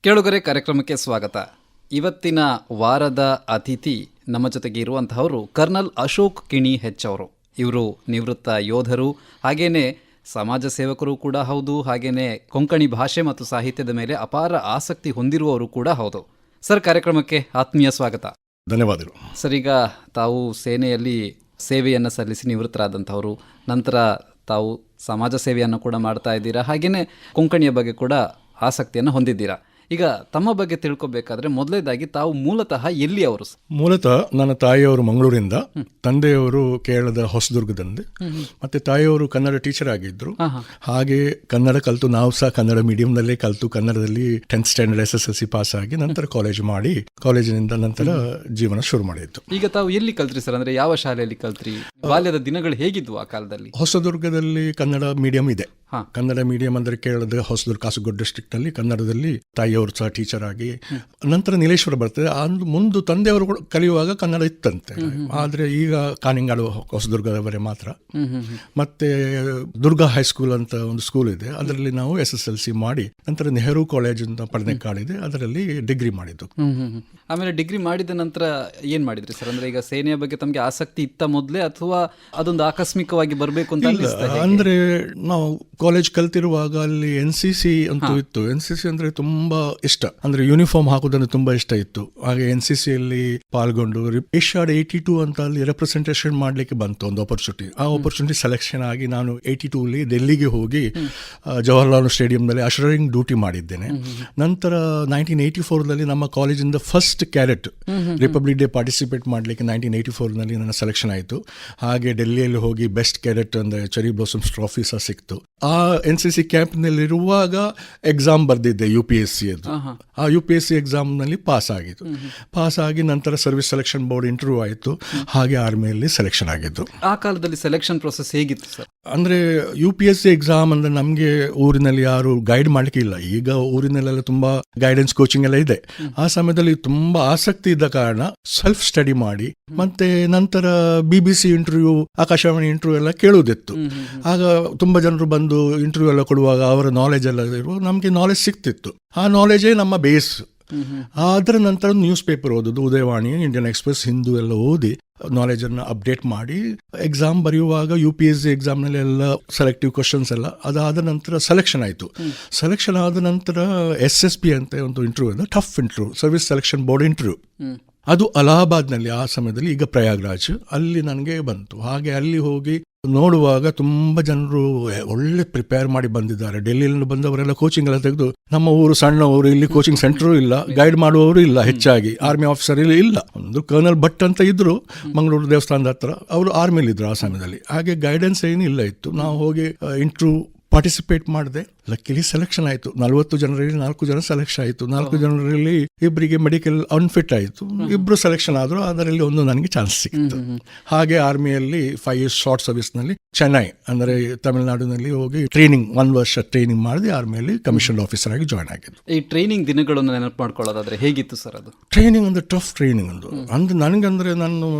ಕೇಳುಗರೆ, ಕಾರ್ಯಕ್ರಮಕ್ಕೆ ಸ್ವಾಗತ. ಇವತ್ತಿನ ವಾರದ ಅತಿಥಿ ನಮ್ಮ ಜೊತೆಗೆ ಇರುವಂತಹವರು ಕರ್ನಲ್ ಅಶೋಕ್ ಕಿಣಿ ಹೆಚ್ ಅವರು. ಇವರು ನಿವೃತ್ತ ಯೋಧರು, ಹಾಗೇನೆ ಸಮಾಜ ಸೇವಕರು ಕೂಡ ಹೌದು, ಹಾಗೇನೆ ಕೊಂಕಣಿ ಭಾಷೆ ಮತ್ತು ಸಾಹಿತ್ಯದ ಮೇಲೆ ಅಪಾರ ಆಸಕ್ತಿ ಹೊಂದಿರುವವರು ಕೂಡ ಹೌದು. ಸರ್, ಕಾರ್ಯಕ್ರಮಕ್ಕೆ ಆತ್ಮೀಯ ಸ್ವಾಗತ. ಧನ್ಯವಾದಗಳು. ಸರ್, ಈಗ ತಾವು ಸೇನೆಯಲ್ಲಿ ಸೇವೆಯನ್ನು ಸಲ್ಲಿಸಿ ನಿವೃತ್ತರಾದಂಥವರು, ನಂತರ ತಾವು ಸಮಾಜ ಸೇವೆಯನ್ನು ಕೂಡ ಮಾಡ್ತಾ ಇದ್ದೀರಾ, ಹಾಗೇನೆ ಕೊಂಕಣಿಯ ಬಗ್ಗೆ ಕೂಡ ಆಸಕ್ತಿಯನ್ನು ಹೊಂದಿದ್ದೀರಾ. ಈಗ ತಮ್ಮ ಬಗ್ಗೆ ತಿಳ್ಕೊಬೇಕಾದ್ರೆ ಮೊದಲೇದಾಗಿ ತಾವು ಮೂಲತಃ ಎಲ್ಲಿ ಅವರು? ಮೂಲತಃ ನನ್ನ ತಾಯಿಯವರು ಮಂಗಳೂರಿಂದ, ತಂದೆಯವರು ಕೇರಳದ ಹೊಸದುರ್ಗದಿಂದ. ಮತ್ತೆ ತಾಯಿಯವರು ಕನ್ನಡ ಟೀಚರ್ ಆಗಿದ್ರು. ಹಾಗೆ ಕನ್ನಡ ಕಲಿತು ನಾವು ಸಹ ಕನ್ನಡ ಮೀಡಿಯಂನಲ್ಲೇ ಕಲಿತು ಕನ್ನಡದಲ್ಲಿ 10th ಸ್ಟ್ಯಾಂಡರ್ಡ್ SSLC ಪಾಸ್ ಆಗಿ ನಂತರ ಕಾಲೇಜ್ ಮಾಡಿ ಕಾಲೇಜಿನಿಂದ ನಂತರ ಜೀವನ ಶುರು ಮಾಡಿದ್ದು. ಈಗ ತಾವು ಎಲ್ಲಿ ಕಲ್ತ್ರಿ ಸರ್? ಅಂದ್ರೆ ಯಾವ ಶಾಲೆಯಲ್ಲಿ ಕಲ್ತ್ರಿ? ಬಾಲ್ಯದ ದಿನಗಳು ಹೇಗಿದ್ವು ಆ ಕಾಲದಲ್ಲಿ? ಹೊಸದುರ್ಗದಲ್ಲಿ ಕನ್ನಡ ಮೀಡಿಯಂ ಇದೆ. ಕನ್ನಡ ಮೀಡಿಯಂ ಅಂದ್ರೆ ಕೇರಳದ ಹೊಸದುರ್ಗ, ಕಾಸರಗೋಡು ಡಿಸ್ಟ್ರಿಕ್ಟ್ ನಲ್ಲಿ ಕನ್ನಡದಲ್ಲಿ ತಾಯಿಯವರು ಸಹ ಟೀಚರ್ ಆಗಿ. ನಂತರ ನೀಲೇಶ್ವರ ಬರ್ತದೆ. ಮುಂದೆ ತಂದೆಯವರು ಕಲಿಯುವಾಗ ಕನ್ನಡ ಇತ್ತಂತೆ, ಆದ್ರೆ ಈಗ ಕಾನಿಂಗಾಡು ಹೊಸದುರ್ಗದವರೇ ಮಾತ್ರ. ಮತ್ತೆ ದುರ್ಗಾ ಹೈಸ್ಕೂಲ್ ಅಂತ ಒಂದು ಸ್ಕೂಲ್ ಇದೆ, ಅದರಲ್ಲಿ ನಾವು SSLC ಮಾಡಿ ನಂತರ ನೆಹರು ಕಾಲೇಜ್ ಅಂತ ಪಡೆದಕ್ಕಾಡಿದೆ, ಅದರಲ್ಲಿ ಡಿಗ್ರಿ ಮಾಡಿದ್ದು. ಆಮೇಲೆ ಡಿಗ್ರಿ ಮಾಡಿದ ನಂತರ ಏನ್ ಮಾಡಿದ್ರಿ ಸರ್? ಅಂದ್ರೆ ಈಗ ಸೇನೆಯ ಬಗ್ಗೆ ತಮಗೆ ಆಸಕ್ತಿ ಇತ್ತ ಮೊದಲೇ, ಅಥವಾ ಅದೊಂದು ಆಕಸ್ಮಿಕವಾಗಿ ಬರಬೇಕು ಅಂತ? ಅಂದ್ರೆ ನಾವು ಕಾಲೇಜ್ ಕಲ್ತಿರುವಾಗ ಅಲ್ಲಿ NCC ಅಂತೂ ಇತ್ತು. NCC ಅಂದ್ರೆ ತುಂಬಾ ಇಷ್ಟ, ಅಂದ್ರೆ ಯೂನಿಫಾರ್ಮ್ ಹಾಕೋದಂದ್ರೆ ತುಂಬಾ ಇಷ್ಟ ಇತ್ತು. ಹಾಗೆ NCC ಅಲ್ಲಿ ಪಾಲ್ಗೊಂಡು ಏಷ್ಯಾಡ್ 82 ಅಂತ ಅಲ್ಲಿ ರೆಪ್ರೆಸೆಂಟೇಷನ್ ಮಾಡ್ಲಿಕ್ಕೆ ಬಂತು ಒಂದು ಆಪರ್ಚುನಿಟಿ. ಆ ಆಪರ್ಚುನಿಟಿ ಸೆಲೆಕ್ಷನ್ ಆಗಿ ನಾನು 82 ಅಲ್ಲಿ ಡೆಲ್ಲಿಗೆ ಹೋಗಿ ಜವಾಹರ್ಲಾಲ್ ಸ್ಟೇಡಿಯಂನಲ್ಲಿ ಅಶರಿಂಗ್ ಡ್ಯೂಟಿ ಮಾಡಿದ್ದೇನೆ. ನಂತರ 1984 ನಲ್ಲಿ ನಮ್ಮ ಕಾಲೇಜಿಂದ first cadet republic day participate ಮಾಡಲಿಕ್ಕೆ 1984 ನಲ್ಲಿ ನನ್ನ ಸೆಲೆಕ್ಷನ್ ಆಯಿತು. ಹಾಗೆ ಡೆಲ್ಲಿಯಲ್ಲಿ ಹೋಗಿ ಬೆಸ್ಟ್ ಕ್ಯಾಡೆಟ್ ಅಂದ್ರೆ ಚೆರಿ ಬ್ಲಾಸಮ್ಸ್ ಟ್ರಾಫಿ ಸಹ ಸಿಕ್ತು. ಆ NCC ಕ್ಯಾಂಪ್ನಲ್ಲಿರುವಾಗ ಎಕ್ಸಾಮ್ ಬರ್ದಿದ್ದೆ UPSC ಅದು. ಆ UPSC ಎಕ್ಸಾಮ್ನಲ್ಲಿ ಪಾಸ್ ಆಗಿತ್ತು. ಪಾಸ್ ಆಗಿ ನಂತರ ಸರ್ವಿಸ್ ಸೆಲೆಕ್ಷನ್ ಬೋರ್ಡ್ ಇಂಟರ್ವ್ಯೂ ಆಯಿತು. ಹಾಗೆ ಆರ್ಮಿಯಲ್ಲಿ ಸೆಲೆಕ್ಷನ್ ಆಗಿದ್ದು. ಆ ಕಾಲದಲ್ಲಿ ಸೆಲೆಕ್ಷನ್ ಪ್ರೊಸೆಸ್ ಹೇಗಿತ್ತು ಸರ್? ಅಂದ್ರೆ UPSC ಎಕ್ಸಾಮ್ ಅಂದ್ರೆ ನಮ್ಗೆ ಊರಿನಲ್ಲಿ ಯಾರು ಗೈಡ್ ಮಾಡ್ಲಿಕ್ಕೆ ಇಲ್ಲ. ಈಗ ಊರಿನಲ್ಲೆಲ್ಲ ತುಂಬಾ ಗೈಡೆನ್ಸ್ ಕೋಚಿಂಗ್ ಎಲ್ಲ ಇದೆ. ಆ ಸಮಯದಲ್ಲಿ ತುಂಬಾ ಆಸಕ್ತಿ ಇದ್ದ ಕಾರಣ ಸೆಲ್ಫ್ ಸ್ಟಡಿ ಮಾಡಿ ಮತ್ತೆ ನಂತರ BBC ಇಂಟರ್ವ್ಯೂ, ಆಕಾಶವಾಣಿ ಇಂಟರ್ವ್ಯೂ ಎಲ್ಲ ಕೇಳುವುದಿತ್ತು. ಆಗ ತುಂಬಾ ಜನರು ಬಂದು ಇಂಟರ್ವ್ಯೂ ಎಲ್ಲ ಕೊಡುವಾಗ ಅವರ ನಾಲೆಜ್ ಎಲ್ಲ ಇರುವ ನಮಗೆ ನಾಲೆಜ್ ಸಿಕ್ತಿತ್ತು. ಆ ನಾಲೆಜೇ ನಮ್ಮ ಬೇಸ್. ಅದರ ನಂತರ ನ್ಯೂಸ್ ಪೇಪರ್ ಓದೋದು, ಉದಯವಾಣಿ, ಇಂಡಿಯನ್ ಎಕ್ಸ್ಪ್ರೆಸ್, ಹಿಂದೂ ಎಲ್ಲ ಓದಿ ನಾಲೆಜನ್ನು ಅಪ್ಡೇಟ್ ಮಾಡಿ ಎಕ್ಸಾಮ್ ಬರೆಯುವಾಗ UPSC ಎಕ್ಸಾಮ್ನಲ್ಲಿ ಎಲ್ಲ ಸೆಲೆಕ್ಟಿವ್ ಕ್ವಶನ್ಸ್ ಎಲ್ಲ ಅದಾದ ನಂತರ ಸೆಲೆಕ್ಷನ್ ಆಯಿತು. ಸೆಲೆಕ್ಷನ್ ಆದ ನಂತರ SSB ಅಂತ ಒಂದು ಇಂಟರ್ವ್ಯೂ ಇದೆ, tough interview, service selection board interview. ಅದು ಅಲಹಾಬಾದ್ನಲ್ಲಿ, ಆ ಸಮಯದಲ್ಲಿ ಈಗ ಪ್ರಯಾಗ್ರಾಜ್, ಅಲ್ಲಿ ನನಗೆ ಬಂತು. ಹಾಗೆ ಅಲ್ಲಿ ಹೋಗಿ ನೋಡುವಾಗ ತುಂಬಾ ಜನರು ಒಳ್ಳೆ ಪ್ರಿಪೇರ್ ಮಾಡಿ ಬಂದಿದ್ದಾರೆ. ಡೆಲ್ಲಿಯಲ್ಲಿ ಬಂದವರೆಲ್ಲ ಕೋಚಿಂಗ್ ಎಲ್ಲ ತೆಗೆದು, ನಮ್ಮ ಊರು ಸಣ್ಣ ಊರು, ಇಲ್ಲಿ ಕೋಚಿಂಗ್ ಸೆಂಟರು ಇಲ್ಲ, ಗೈಡ್ ಮಾಡುವವರು ಇಲ್ಲ, ಹೆಚ್ಚಾಗಿ ಆರ್ಮಿ ಆಫೀಸರ್ ಇಲ್ಲ. ಒಂದು ಕರ್ನಲ್ ಭಟ್ ಅಂತ ಇದ್ರು ಮಂಗಳೂರು ದೇವಸ್ಥಾನದ ಹತ್ರ, ಅವರು ಆರ್ಮಿಲಿ ಇದ್ರು ಆ ಸಮಯದಲ್ಲಿ. ಹಾಗೆ ಗೈಡೆನ್ಸ್ ಏನು ಇಲ್ಲ ಇತ್ತು. ನಾವು ಹೋಗಿ ಇಂಟರ್ವ್ಯೂ ಪಾರ್ಟಿಸಿಪೇಟ್ ಮಾಡಿದೆ. ಲಕ್ಕಿಲಿ ಸೆಲೆಕ್ಷನ್ ಆಯಿತು. 40 ಜನರಲ್ಲಿ 4 ಜನ ಸೆಲೆಕ್ಷನ್ ಆಯಿತು. 4 ಜನರಲ್ಲಿ ಇಬ್ಬರಿಗೆ ಮೆಡಿಕಲ್ ಅನ್ಫಿಟ್ ಆಯಿತು, ಇಬ್ರು ಸೆಲೆಕ್ಷನ್ ಆದ್ರು. ಅದರಲ್ಲಿ ಒಂದು ನನಗೆ ಚಾನ್ಸ್ ಸಿಕ್ತು. ಹಾಗೆ ಆರ್ಮಿಯಲ್ಲಿ 5 years ಶಾರ್ಟ್ ಸರ್ವಿಸ್ ನಲ್ಲಿ ಚೆನ್ನೈ ಅಂದ್ರೆ ತಮಿಳುನಾಡಿನಲ್ಲಿ ಹೋಗಿ ಟ್ರೈನಿಂಗ್, 1 ವರ್ಷ ಟ್ರೈನಿಂಗ್ ಮಾಡಿ ಆರ್ಮಿಯಲ್ಲಿ ಕಮಿಷನ್ ಆಫೀಸರ್ ಆಗಿ ಜಾಯ್ನ್ ಆಗಿದ್ದು. ಈ ಟ್ರೈನಿಂಗ್ ದಿನಗಳನ್ನು ನೆನಪು ಮಾಡ್ಕೊಳ್ಳೋದಾದ್ರೆ ಹೇಗಿತ್ತು ಸರ್ ಅದು? ಟ್ರೈನಿಂಗ್ ಅಂದ್ರೆ ಟಫ್ ಟ್ರೈನಿಂಗ್ ಅಂದ್ರೆ ನನಗಂದ್ರೆ ನಾನು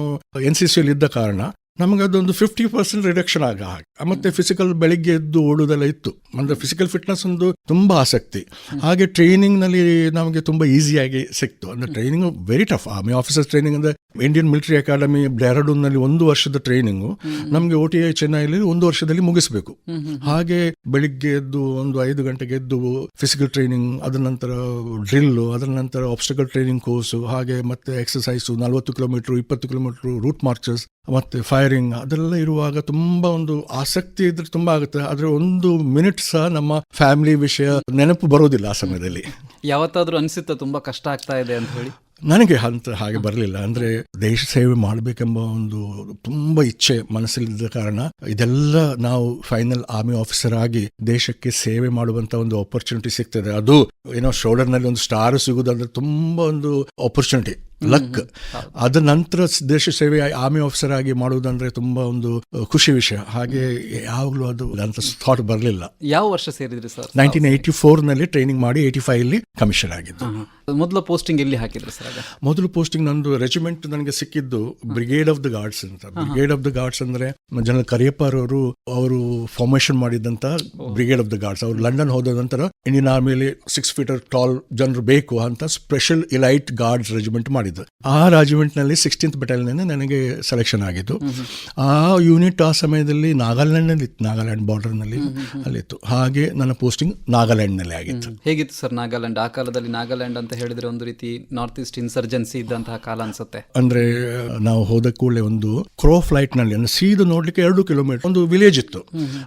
NCC ಅಲ್ಲಿ ಇದ್ದ ಕಾರಣ ನಮಗದೊಂದು 50% ರಿಡಕ್ಷನ್ ಆಗ ಹಾಗೆ. ಮತ್ತೆ ಫಿಸಿಕಲ್ ಬೆಳಿಗ್ಗೆ ಎದ್ದು ಓಡೋದೆಲ್ಲ ಇತ್ತು. ಅಂದ್ರೆ ಫಿಸಿಕಲ್ ಫಿಟ್ನೆಸ್ ಒಂದು ತುಂಬಾ ಆಸಕ್ತಿ. ಹಾಗೆ ಟ್ರೈನಿಂಗ್ ನಲ್ಲಿ ನಮಗೆ ತುಂಬಾ ಈಸಿಯಾಗಿ ಸಿಕ್ತು. ಅಂದ್ರೆ training very tough. Army officer training ಅಂದ್ರೆ ಇಂಡಿಯನ್ ಮಿಲಿಟರಿ ಅಕಾಡೆಮಿ ಡೆಹ್ರಾಡೂನ್ ನಲ್ಲಿ 1 ವರ್ಷದ ಟ್ರೈನಿಂಗು ನಮಗೆ OTI ಚೆನ್ನೈಲಿ 1 ವರ್ಷದಲ್ಲಿ ಮುಗಿಸ್ಬೇಕು. ಹಾಗೆ ಬೆಳಿಗ್ಗೆ ಎದ್ದು ಒಂದು 5 ಗಂಟೆಗೆ ಎದ್ದು ಫಿಸಿಕಲ್ ಟ್ರೈನಿಂಗ್, ಅದರ ನಂತರ ಡ್ರಿಲ್ಲು, ಅದರ ನಂತರ ಆಬ್ಸ್ಟಕಲ್ ಟ್ರೈನಿಂಗ್ ಕೋರ್ಸು, ಹಾಗೆ ಮತ್ತೆ ಎಕ್ಸರ್ಸೈಸು, 40 ಕಿಲೋಮೀಟರ್ 20 ಕಿಲೋಮೀಟರ್ ರೂಟ್ ಮಾರ್ಚಸ್, ಮತ್ತೆ ಫೈರಿಂಗ್, ಅದೆಲ್ಲ ಇರುವಾಗ ತುಂಬಾ ಒಂದು ಆಸಕ್ತಿ ಇದ್ರೆ ತುಂಬಾ ಆಗುತ್ತೆ. ಆದ್ರೆ 1 ಮಿನಿಟ್ ಸಹ ನಮ್ಮ ಫ್ಯಾಮಿಲಿ ವಿಷಯ ನೆನಪು ಬರೋದಿಲ್ಲ ಆ ಸಮಯದಲ್ಲಿ. ಯಾವತ್ತಾದ್ರೂ ಅನಿಸುತ್ತಾ ತುಂಬಾ ಕಷ್ಟ ಆಗ್ತಾ ಇದೆ ಅಂತ ಹೇಳಿ? ನನಗೆ ಹಾಗೆ ಬರಲಿಲ್ಲ. ಅಂದ್ರೆ ದೇಶ ಸೇವೆ ಮಾಡಬೇಕೆಂಬ ಒಂದು ತುಂಬಾ ಇಚ್ಛೆ ಮನಸ್ಸಲ್ಲಿದ್ದ ಕಾರಣ ಇದೆಲ್ಲ ನಾವು ಫೈನಲ್ ಆರ್ಮಿ ಆಫೀಸರ್ ಆಗಿ ದೇಶಕ್ಕೆ ಸೇವೆ ಮಾಡುವಂತ ಒಂದು ಆಪರ್ಚುನಿಟಿ ಸಿಗ್ತದೆ. ಅದು ಏನೋ ಶೋಲ್ಡರ್ ನಲ್ಲಿ ಒಂದು ಸ್ಟಾರ್ ಸಿಗುದಂದ್ರೆ ತುಂಬಾ ಒಂದು ಆಪರ್ಚುನಿಟಿ. ಲಕ್. ಅದ ನಂತರ ದೇಶ ಸೇವೆ ಆರ್ಮಿ ಆಫೀಸರ್ ಆಗಿ ಮಾಡುವುದಂದ್ರೆ ತುಂಬಾ ಒಂದು ಖುಷಿ ವಿಷಯ. ಹಾಗೆ ಯಾವಾಗಲೂ ಅದು ಅಂತ ಥಾಟ್ ಬರಲಿಲ್ಲ. ಯಾವ ವರ್ಷ ಸೇರಿದ್ರಿ ಸರ್? 1984ನಲ್ಲಿ ಟ್ರೈನಿಂಗ್ ಮಾಡಿ 85 ಕಮಿಷನ್ ಆಗಿದ್ದು. ಮೊದಲ ಪೋಸ್ಟಿಂಗ್ ಎಲ್ಲಿ ಹಾಕಿದ್ರಿ ಸರ್? ಮೊದಲು ಪೋಸ್ಟಿಂಗ್ ನಂದು ರೆಜಿಮೆಂಟ್ ನನಗೆ ಸಿಕ್ಕಿದ್ದು ಬ್ರಿಗೇಡ್ ಆಫ್ ದ ಗಾರ್ಡ್ಸ್ ಅಂತ. ಬ್ರಿಗೇಡ್ ಆಫ್ ದ ಗಾರ್ಡ್ಸ್ ಅಂದ್ರೆ ಜನರಲ್ ಕರಿಯಪ್ಪರ್ ಅವರು ಫಾರ್ಮೇಶನ್ ಮಾಡಿದಂತ ಬ್ರಿಗೇಡ್ ಆಫ್ ದ ಗಾರ್ಡ್ಸ್. ಅವರು ಲಂಡನ್ ಹೋದ ನಂತರ ಇಂಡಿಯನ್ ಆರ್ಮಿಯಲ್ಲಿ 6 feet ಟಾಲ್ ಜನರು ಬೇಕು ಅಂತ ಸ್ಪೆಷಲ್ ಇಲೈಟ್ ಗಾರ್ಡ್ಸ್ ರೆಜಿಮೆಂಟ್ ಮಾಡಿದ್ದು. ಆ ರೆಜಿಮೆಂಟ್ ನಲ್ಲಿ 16th Battalion ನನಗೆ ಸೆಲೆಕ್ಷನ್ ಆಗಿದ್ದು. ಆ ಯೂನಿಟ್ ಆ ಸಮಯದಲ್ಲಿ ನಾಗಾಲ್ಯಾಂಡ್ ಬಾರ್ಡರ್ ನಲ್ಲಿ ಅಲ್ಲಿತ್ತು. ಹಾಗೆ ನನ್ನ ಪೋಸ್ಟಿಂಗ್ ನಾಗಾಲ್ಯಾಂಡ್ ನಲ್ಲಿ ಆಗಿತ್ತು. ಹೇಗಿತ್ತು ಸರ್ ನಾಗಾಲ್ಯಾಂಡ್? ಆ ಕಾಲದಲ್ಲಿ ನಾಗಾಲ್ಯಾಂಡ್ ಅಂತ ಹೇಳಿದ್ರೆ ಒಂದು ರೀತಿ ನಾರ್ತ್ ಈಸ್ಟ್ ಇನ್ಸರ್ಜೆನ್ಸಿ ಇದ್ದಂತಹ ಕಾಲ ಅನ್ಸುತ್ತೆ. ಅಂದ್ರೆ ನಾವು ಹೋದ ಕೂಡಲೇ ಒಂದು ಕ್ರೋ ಫ್ಲೈಟ್ ನಲ್ಲಿ ಸೀದಾ ನೋಡ್ಲಿಕ್ಕೆ 2 ಕಿಲೋಮೀಟರ್ ಒಂದು ವಿಲೇಜ್ ಇತ್ತು.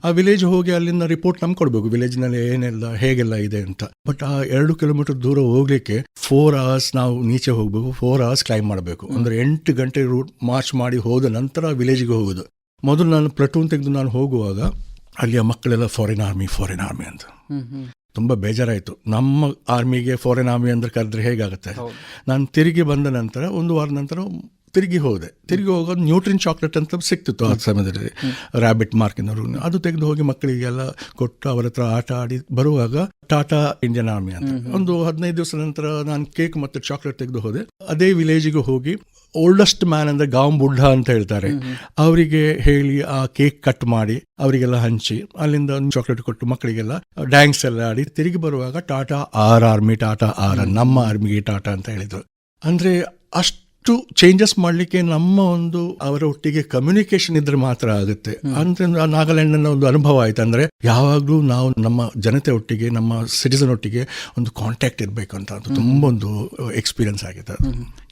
ಆ ವಿಲೇಜ್ ಹೋಗಿ ಅಲ್ಲಿಂದ ರಿಪೋರ್ಟ್ ನಮ್ಗೆ ಕೊಡ್ಬೇಕು, ವಿಲೇಜ್ ನಲ್ಲಿ ಏನೆಲ್ಲ ಹೇಗೆಲ್ಲ ಇದೆ ಅಂತ. ಬಟ್ ಆ 2 ಕಿಲೋಮೀಟರ್ ದೂರ ಹೋಗ್ಲಿಕ್ಕೆ 4 hours ನಾವು ನೀಚೆ ಹೋಗ್ಬೇಕು, 4 hours ಕ್ಲೈಮ್ ಮಾಡಬೇಕು. ಅಂದ್ರೆ 8 ಗಂಟೆ ರೂಟ್ ಮಾರ್ಚ್ ಮಾಡಿ ಹೋದ ನಂತರ ವಿಲೇಜ್ಗೆ ಹೋಗೋದು. ಮೊದಲು ನಾನು ಪ್ಲಟೂನ್ ತೆಗೆದು ನಾನು ಹೋಗುವಾಗ ಅಲ್ಲಿಯ ಮಕ್ಕಳೆಲ್ಲ ಫಾರಿನ್ ಆರ್ಮಿ ಅಂತ. ತುಂಬ ಬೇಜಾರಾಯಿತು. ನಮ್ಮ ಆರ್ಮಿಗೆ ಫಾರಿನ್ ಆರ್ಮಿ ಅಂದ್ರೆ ಕರೆದ್ರೆ ಹೇಗಾಗುತ್ತೆ. ನಾನು ತಿರುಗಿ ಬಂದ ನಂತರ 1 ವಾರ ನಂತರ ತಿರುಗಿ ಹೋಗೋದು ನ್ಯೂಟ್ರಿನ್ ಚಾಕ್ಲೇಟ್ ಅಂತ ಸಿಕ್ತಿತ್ತು ಆ ಸಮಯದಲ್ಲಿ, ರ್ಯಾಬಿಟ್ ಮಾರ್ಕಿನವರು. ಅದು ತೆಗೆದು ಹೋಗಿ ಮಕ್ಕಳಿಗೆಲ್ಲ ಕೊಟ್ಟು ಅವರ ಹತ್ರ ಆಟ ಆಡಿ ಬರುವಾಗ ಟಾಟಾ ಇಂಡಿಯನ್ ಆರ್ಮಿ ಅಂತ ಒಂದು 15 ದಿವಸ ನಂತರ ನಾನು ಕೇಕ್ ಮತ್ತು ಚಾಕ್ಲೇಟ್ ತೆಗೆದು ಹೋದೆ. ಅದೇ ವಿಲೇಜಿಗೆ ಹೋಗಿ ಓಲ್ಡೆಸ್ಟ್ ಮ್ಯಾನ್ ಅಂದ್ರೆ ಗಾಂವ್ ಬುಡ್ಢ ಅಂತ ಹೇಳ್ತಾರೆ, ಅವರಿಗೆ ಹೇಳಿ ಆ ಕೇಕ್ ಕಟ್ ಮಾಡಿ ಅವರಿಗೆಲ್ಲ ಹಂಚಿ ಅಲ್ಲಿಂದ ಒಂದು ಚಾಕ್ಲೇಟ್ ಕೊಟ್ಟು ಮಕ್ಕಳಿಗೆಲ್ಲ ಡ್ಯಾನ್ಸ್ ಎಲ್ಲ ಆಡಿ ತಿರುಗಿ ಬರುವಾಗ ಟಾಟಾ ಆರ್ಮಿ, ಟಾಟಾ ನಮ್ಮ ಆರ್ಮಿಗೆ ಟಾಟಾ ಅಂತ ಹೇಳಿದ್ರು. ಅಂದ್ರೆ ಅಷ್ಟು ಚೇಂಜಸ್ ಮಾಡಲಿಕ್ಕೆ ನಮ್ಮ ಒಂದು ಅವರ ಒಟ್ಟಿಗೆ ಕಮ್ಯುನಿಕೇಶನ್ ಇದ್ರೆ ಮಾತ್ರ ಆಗುತ್ತೆ. ಅಂದ್ರೆ ನಾಗಾಲ್ಯಾಂಡ್ ಒಂದು ಅನುಭವ ಆಯ್ತು. ಅಂದ್ರೆ ಯಾವಾಗ್ಲೂ ನಾವು ನಮ್ಮ ಜನತೆ ಒಟ್ಟಿಗೆ, ನಮ್ಮ ಸಿಟಿಸನ್ ಒಟ್ಟಿಗೆ ಒಂದು ಕಾಂಟ್ಯಾಕ್ಟ್ ಇರಬೇಕು ಅಂತ ತುಂಬ ಒಂದು ಎಕ್ಸ್ಪೀರಿಯನ್ಸ್ ಆಗಿದೆ.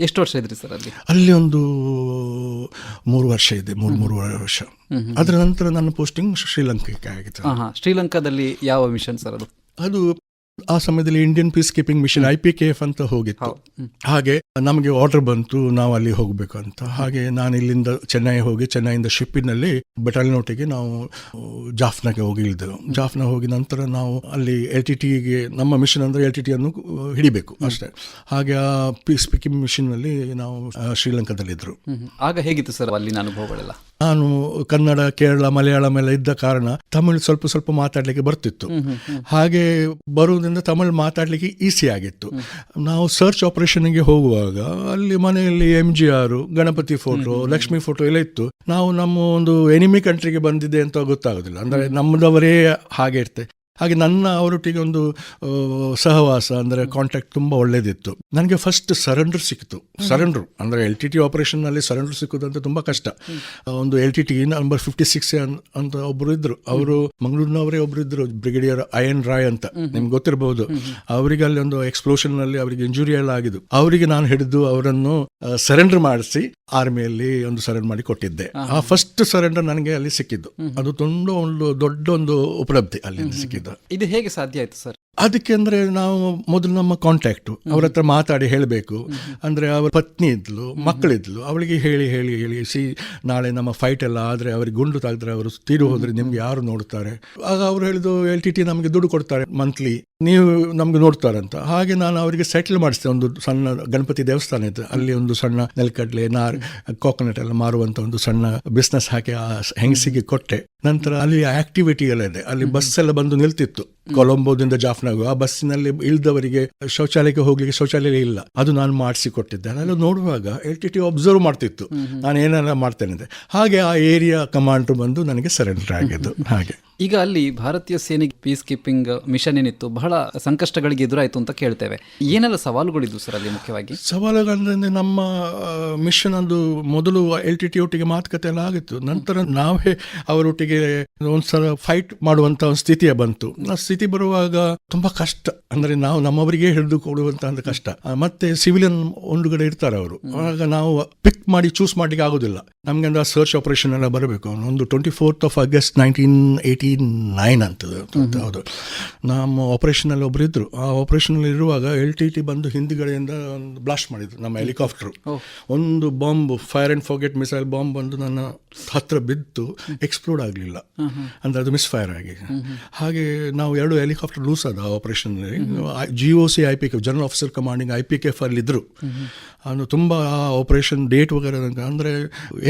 ಎಷ್ಟು ವರ್ಷ ಇದ್ರಿ ಸರ್ ಅಲ್ಲಿ? ಅಲ್ಲಿ ಒಂದು 3 ವರ್ಷ ಇದೆ, 3 ವರ್ಷ. ಅದರ ನಂತರ ನನ್ನ ಪೋಸ್ಟಿಂಗ್ ಶ್ರೀಲಂಕಾಕ್ಕೆ ಆಗಿತ್ತು. ಶ್ರೀಲಂಕಾದಲ್ಲಿ ಯಾವ ಮಿಷನ್ ಸರ್ ಅದು? ಅದು ಆ ಸಮಯದಲ್ಲಿ Indian peace keeping mission IPKF ಅಂತ ಹೋಗಿತ್ತು. ಹಾಗೆ ನಮಗೆ ಆರ್ಡರ್ ಬಂತು ನಾವು ಅಲ್ಲಿ ಹೋಗಬೇಕು ಅಂತ. ಹಾಗೆ ನಾನು ಇಲ್ಲಿಂದ ಚೆನ್ನೈ ಹೋಗಿ, ಚೆನ್ನೈಯಿಂದ ಶಿಪ್ಪಿನಲ್ಲಿ ಬೆಟಾಲಿಯನ್ ಒಟ್ಟಿಗೆ ನಾವು ಜಾಫ್ನಾಗೆ ಹೋಗಿ ಇಳಿದೆವು. ಜಾಫ್ನ ಹೋಗಿ ನಂತರ ನಾವು ಅಲ್ಲಿ LTTಗೆ ನಮ್ಮ ಮಿಷನ್ ಅಂದರೆ LTT ಅನ್ನು ಹಿಡಿಬೇಕು ಅಷ್ಟೇ. ಹಾಗೆ ಆ ಪೀಸ್ ಕೀಪಿಂಗ್ ಮಿಷನ್ ನಲ್ಲಿ ನಾವು ಶ್ರೀಲಂಕಾದಲ್ಲಿದ್ದರು. ಆಗ ಹೇಗಿತ್ತು ಸರ್ ಅಲ್ಲಿನ ಅನುಭವಗಳೆಲ್ಲ? ನಾನು ಕನ್ನಡ, ಕೇರಳ, ಮಲಯಾಳಂ ಎಲ್ಲ ಇದ್ದ ಕಾರಣ ತಮಿಳು ಸ್ವಲ್ಪ ಮಾತಾಡ್ಲಿಕ್ಕೆ ಬರ್ತಿತ್ತು. ಹಾಗೆ ಬರುವುದರಿಂದ ತಮಿಳು ಮಾತಾಡ್ಲಿಕ್ಕೆ ಈಸಿ ಆಗಿತ್ತು. ನಾವು ಸರ್ಚ್ ಆಪರೇಷನ್ಗೆ ಹೋಗುವಾಗ ಅಲ್ಲಿ ಮನೆಯಲ್ಲಿ MGR, Ganapati photo, Lakshmi photo ಎಲ್ಲ ಇತ್ತು. ನಾವು ನಮ್ಮ ಒಂದು ಎನಿಮಿ ಕಂಟ್ರಿಗೆ ಬಂದಿದೆ ಅಂತ ಗೊತ್ತಾಗೋದಿಲ್ಲ. ಅಂದ್ರೆ ನಮ್ಮದವರೇ ಹಾಗೆ ಇರ್ತೆ. ಹಾಗೆ ನನ್ನ ಅವರೊಟ್ಟಿಗೆ ಒಂದು ಸಹವಾಸ ಅಂದರೆ ಕಾಂಟ್ಯಾಕ್ಟ್ ತುಂಬ ಒಳ್ಳೇದಿತ್ತು. ನನಗೆ ಫಸ್ಟ್ ಸರೆಂಡರ್ ಅಂದರೆ LTT ಆಪರೇಷನ್ನಲ್ಲಿ ಸರೆಂಡರ್ ಸಿಕ್ಕುದಂತ ತುಂಬ ಕಷ್ಟ. ಒಂದು LTT ನಂಬರ್ 56 ಅಂತ ಒಬ್ಬರು ಇದ್ರು, ಅವರು ಮಂಗಳೂರಿನವರೇ ಒಬ್ರು ಇದ್ರು, ಬ್ರಿಗೇಡಿಯರ್ ಅಯನ್ ರಾಯ್ ಅಂತ, ನಿಮ್ಗೆ ಗೊತ್ತಿರಬಹುದು. ಅವರಿಗೆ ಅಲ್ಲಿ ಒಂದು ಎಕ್ಸ್ಪ್ಲೋಷನ್ ನಲ್ಲಿ ಅವರಿಗೆ ಇಂಜುರಿ ಎಲ್ಲ ಆಗಿದ್ದು. ಅವರಿಗೆ ನಾನು ಹಿಡಿದು ಅವರನ್ನು ಸರೆಂಡರ್ ಮಾಡಿಸಿ ಆರ್ಮಿಯಲ್ಲಿ ಒಂದು ಸರೆಂಡರ್ ಮಾಡಿ ಕೊಟ್ಟಿದ್ದೆ. ಆ ಫಸ್ಟ್ ಸರೆಂಡರ್ ನನಗೆ ಅಲ್ಲಿ ಸಿಕ್ಕಿದ್ದು. ಅದು ತುಂಬ ಒಂದು ದೊಡ್ಡ ಒಂದು ಉಪಲಬ್ಧಿ ಅಲ್ಲಿ ಸಿಕ್ಕಿದ್ದು. ಇದು ಹೇಗೆ ಸಾಧ್ಯ ಆಯ್ತು ಸರ್? ಅದಕ್ಕೆ ಅಂದ್ರೆ ನಾವು ಮೊದಲು ನಮ್ಮ ಕಾಂಟ್ಯಾಕ್ಟ್ ಅವ್ರ ಹತ್ರ ಮಾತಾಡಿ ಹೇಳಬೇಕು. ಅಂದ್ರೆ ಅವರ ಪತ್ನಿ ಇದ್ಲು, ಮಕ್ಕಳಿದ್ಲು, ಅವಳಿಗೆ ಹೇಳಿ ನಾಳೆ ನಮ್ಮ ಫೈಟ್ ಎಲ್ಲ ಆದ್ರೆ ಅವ್ರಿಗೆ ಗುಂಡು ತಾಗಿದ್ರೆ ಅವರು ತೀರು ಹೋದ್ರೆ ನಿಮ್ಗೆ ಯಾರು ನೋಡ್ತಾರೆ? ಆಗ ಅವ್ರು ಹೇಳಿದ್ರು LTT ನಮಗೆ ದುಡ್ಡು ಕೊಡ್ತಾರೆ ಮಂತ್ಲಿ, ನೀವು ನಮ್ಗೆ ನೋಡ್ತಾರಂತ. ಹಾಗೆ ನಾನು ಅವರಿಗೆ ಸೆಟ್ಲ್ ಮಾಡಿಸಿದೆ. ಒಂದು ಸಣ್ಣ ಗಣಪತಿ ದೇವಸ್ಥಾನ ಇತ್ತು, ಅಲ್ಲಿ ಒಂದು ಸಣ್ಣ ನೆಲಕಡಲೆ, ಕೋಕೋನಟ್ ಎಲ್ಲ ಮಾರುವಂತ ಒಂದು ಸಣ್ಣ ಬಿಸ್ನೆಸ್ ಹಾಕಿ ಆ ಹೆಂಗಸಿಗೆ ಕೊಟ್ಟೆ. ನಂತರ ಅಲ್ಲಿ ಆಕ್ಟಿವಿಟಿ ಎಲ್ಲ ಇದೆ, ಅಲ್ಲಿ ಬಸ್ ಎಲ್ಲ ಬಂದು ನಿಲ್ತಿತ್ತು ಕೊಲಂಬೋದಿಂದ ಜಾಫ್ನಾಗು. ಆ ಬಸ್ಸಿನಲ್ಲಿ ಇಳಿದವರಿಗೆ ಶೌಚಾಲಯಕ್ಕೆ ಹೋಗ್ಲಿಕ್ಕೆ ಶೌಚಾಲಯ ಇಲ್ಲ, ಅದು ನಾನು ಮಾಡಿಸಿ ಕೊಟ್ಟಿದ್ದೆ. ನಾನು ನೋಡುವಾಗ LTT ಅಬ್ಸರ್ವ್ ಮಾಡ್ತಿತ್ತು ನಾನು ಏನೆಲ್ಲ ಮಾಡ್ತೇನೆ. ಹಾಗೆ ಆ ಏರಿಯಾ ಕಮಾಂಡರ್ ಬಂದು ನನಗೆ ಸರೆಂಡರ್ ಆಗಿದ್ದು. ಹಾಗೆ ಈಗ ಅಲ್ಲಿ ಭಾರತೀಯ ಸೇನೆಗೆ ಪೀಸ್ ಕೀಪಿಂಗ್ ಮಿಷನ್ ಏನಿತ್ತು, ಬಹಳ ಸಂಕಷ್ಟಗಳಿಗೆ ಎದುರಾಯಿತು ಅಂತ ಕೇಳ್ತೇವೆ. ಏನೆಲ್ಲ ಸವಾಲುಗಳಿದ್ವು ಸರ್ ಅಲ್ಲಿ? ಮುಖ್ಯವಾಗಿ ಸವಾಲುಗಳಂದ್ರೆ ನಮ್ಮ ಮಿಷನ್ ಅಂದು ಮೊದಲು LTT ಒಟ್ಟಿಗೆ ಮಾತುಕತೆ ಎಲ್ಲ ಆಗಿತ್ತು. ನಂತರ ನಾವೇ ಅವರೊಟ್ಟಿಗೆ ಒಂದ್ಸಲ ಫೈಟ್ ಮಾಡುವಂತ ಒಂದು ಸ್ಥಿತಿಯೇ ಬಂತು. ಆ ಸ್ಥಿತಿ ಬರುವಾಗ ತುಂಬಾ ಕಷ್ಟ. ಅಂದ್ರೆ ನಾವು ನಮ್ಮವರಿಗೆ ಹಿಡಿದು ಕೊಡುವಂತ ಕಷ್ಟ. ಮತ್ತೆ ಸಿವಿಲಿಯನ್ ಒಂದುಗಡೆ ಇರ್ತಾರೆ ಅವರು, ಆಗ ನಾವು ಪಿಕ್ ಮಾಡಿ ಚೂಸ್ ಮಾಡ್ಲಿಕ್ಕೆ ಆಗೋದಿಲ್ಲ ನಮ್ಗೆ. ಅಂದ್ರೆ ಸರ್ಚ್ ಆಪರೇಷನ್ ಎಲ್ಲ ಬರಬೇಕು. ಒಂದು 24th August 1989 ಅಂತದ್ದು. ಹೌದು, ನಮ್ಮ ಆಪರೇಷನ್ ಅಲ್ಲಿ ಒಬ್ರು ಇದ್ರು. ಆ ಆಪರೇಷನ್ ಅಲ್ಲಿ ಇರುವಾಗ LTT ಬಂದು ಹಿಂದಿಗಡೆಯಿಂದ ಒಂದು ಬ್ಲಾಸ್ಟ್ ಮಾಡಿದ್ರು ನಮ್ಮ ಹೆಲಿಕಾಪ್ಟರ್. ಒಂದು bomb, fire and forget missile bomb ಬಂದು ನನ್ನ ಹತ್ರ ಬಿದ್ದು ಎಕ್ಸ್ಪ್ಲೋಡ್ ಆಗಲಿಲ್ಲ, ಅಂದರೆ ಅದು ಮಿಸ್ಫೈರ್ ಆಗಿ. ಹಾಗೆ ನಾವು 2 ಹೆಲಿಕಾಪ್ಟರ್ ಲೂಸ್ ಆದ ಆಪರೇಷನ್ನಲ್ಲಿ. GOC IPK general officer commanding IPKF ಅಲ್ಲಿದ್ದರು. ಅದು ತುಂಬ ಆ ಆಪರೇಷನ್ ಡೇಟ್ ವಗೇರೆ ಅಂದರೆ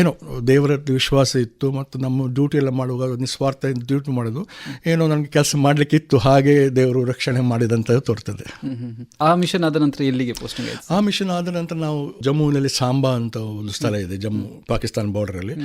ಏನೋ ದೇವರ ವಿಶ್ವಾಸ ಇತ್ತು ಮತ್ತು ನಮ್ಮ ಡ್ಯೂಟಿ ಎಲ್ಲ ಮಾಡುವಾಗ ನಿಸ್ವಾರ್ಥ ಡ್ಯೂಟಿ ಮಾಡೋದು, ಏನೋ ನನಗೆ ಕೆಲಸ ಮಾಡಲಿಕ್ಕಿತ್ತು, ಹಾಗೆ ದೇವರು ರಕ್ಷಣೆ ಮಾಡಿದಂತ ತೋರ್ತದೆ. ಆ ಮಿಷನ್ ಆದ ನಂತರ ಎಲ್ಲಿಗೆ ಪೋಸ್ಟಿಂಗ್ ಆಯ್ತು? ಆ ಮಿಷನ್ ಆದ ನಂತರ ನಾವು ಜಮ್ಮುವಿನಲ್ಲಿ ಸಾಂಬಾ ಅಂತ ಒಂದು ಸ್ಥಳ ಇದೆ, ಜಮ್ಮು ಪಾಕಿಸ್ತಾನ ಬಾರ್ಡರಲ್ಲಿ,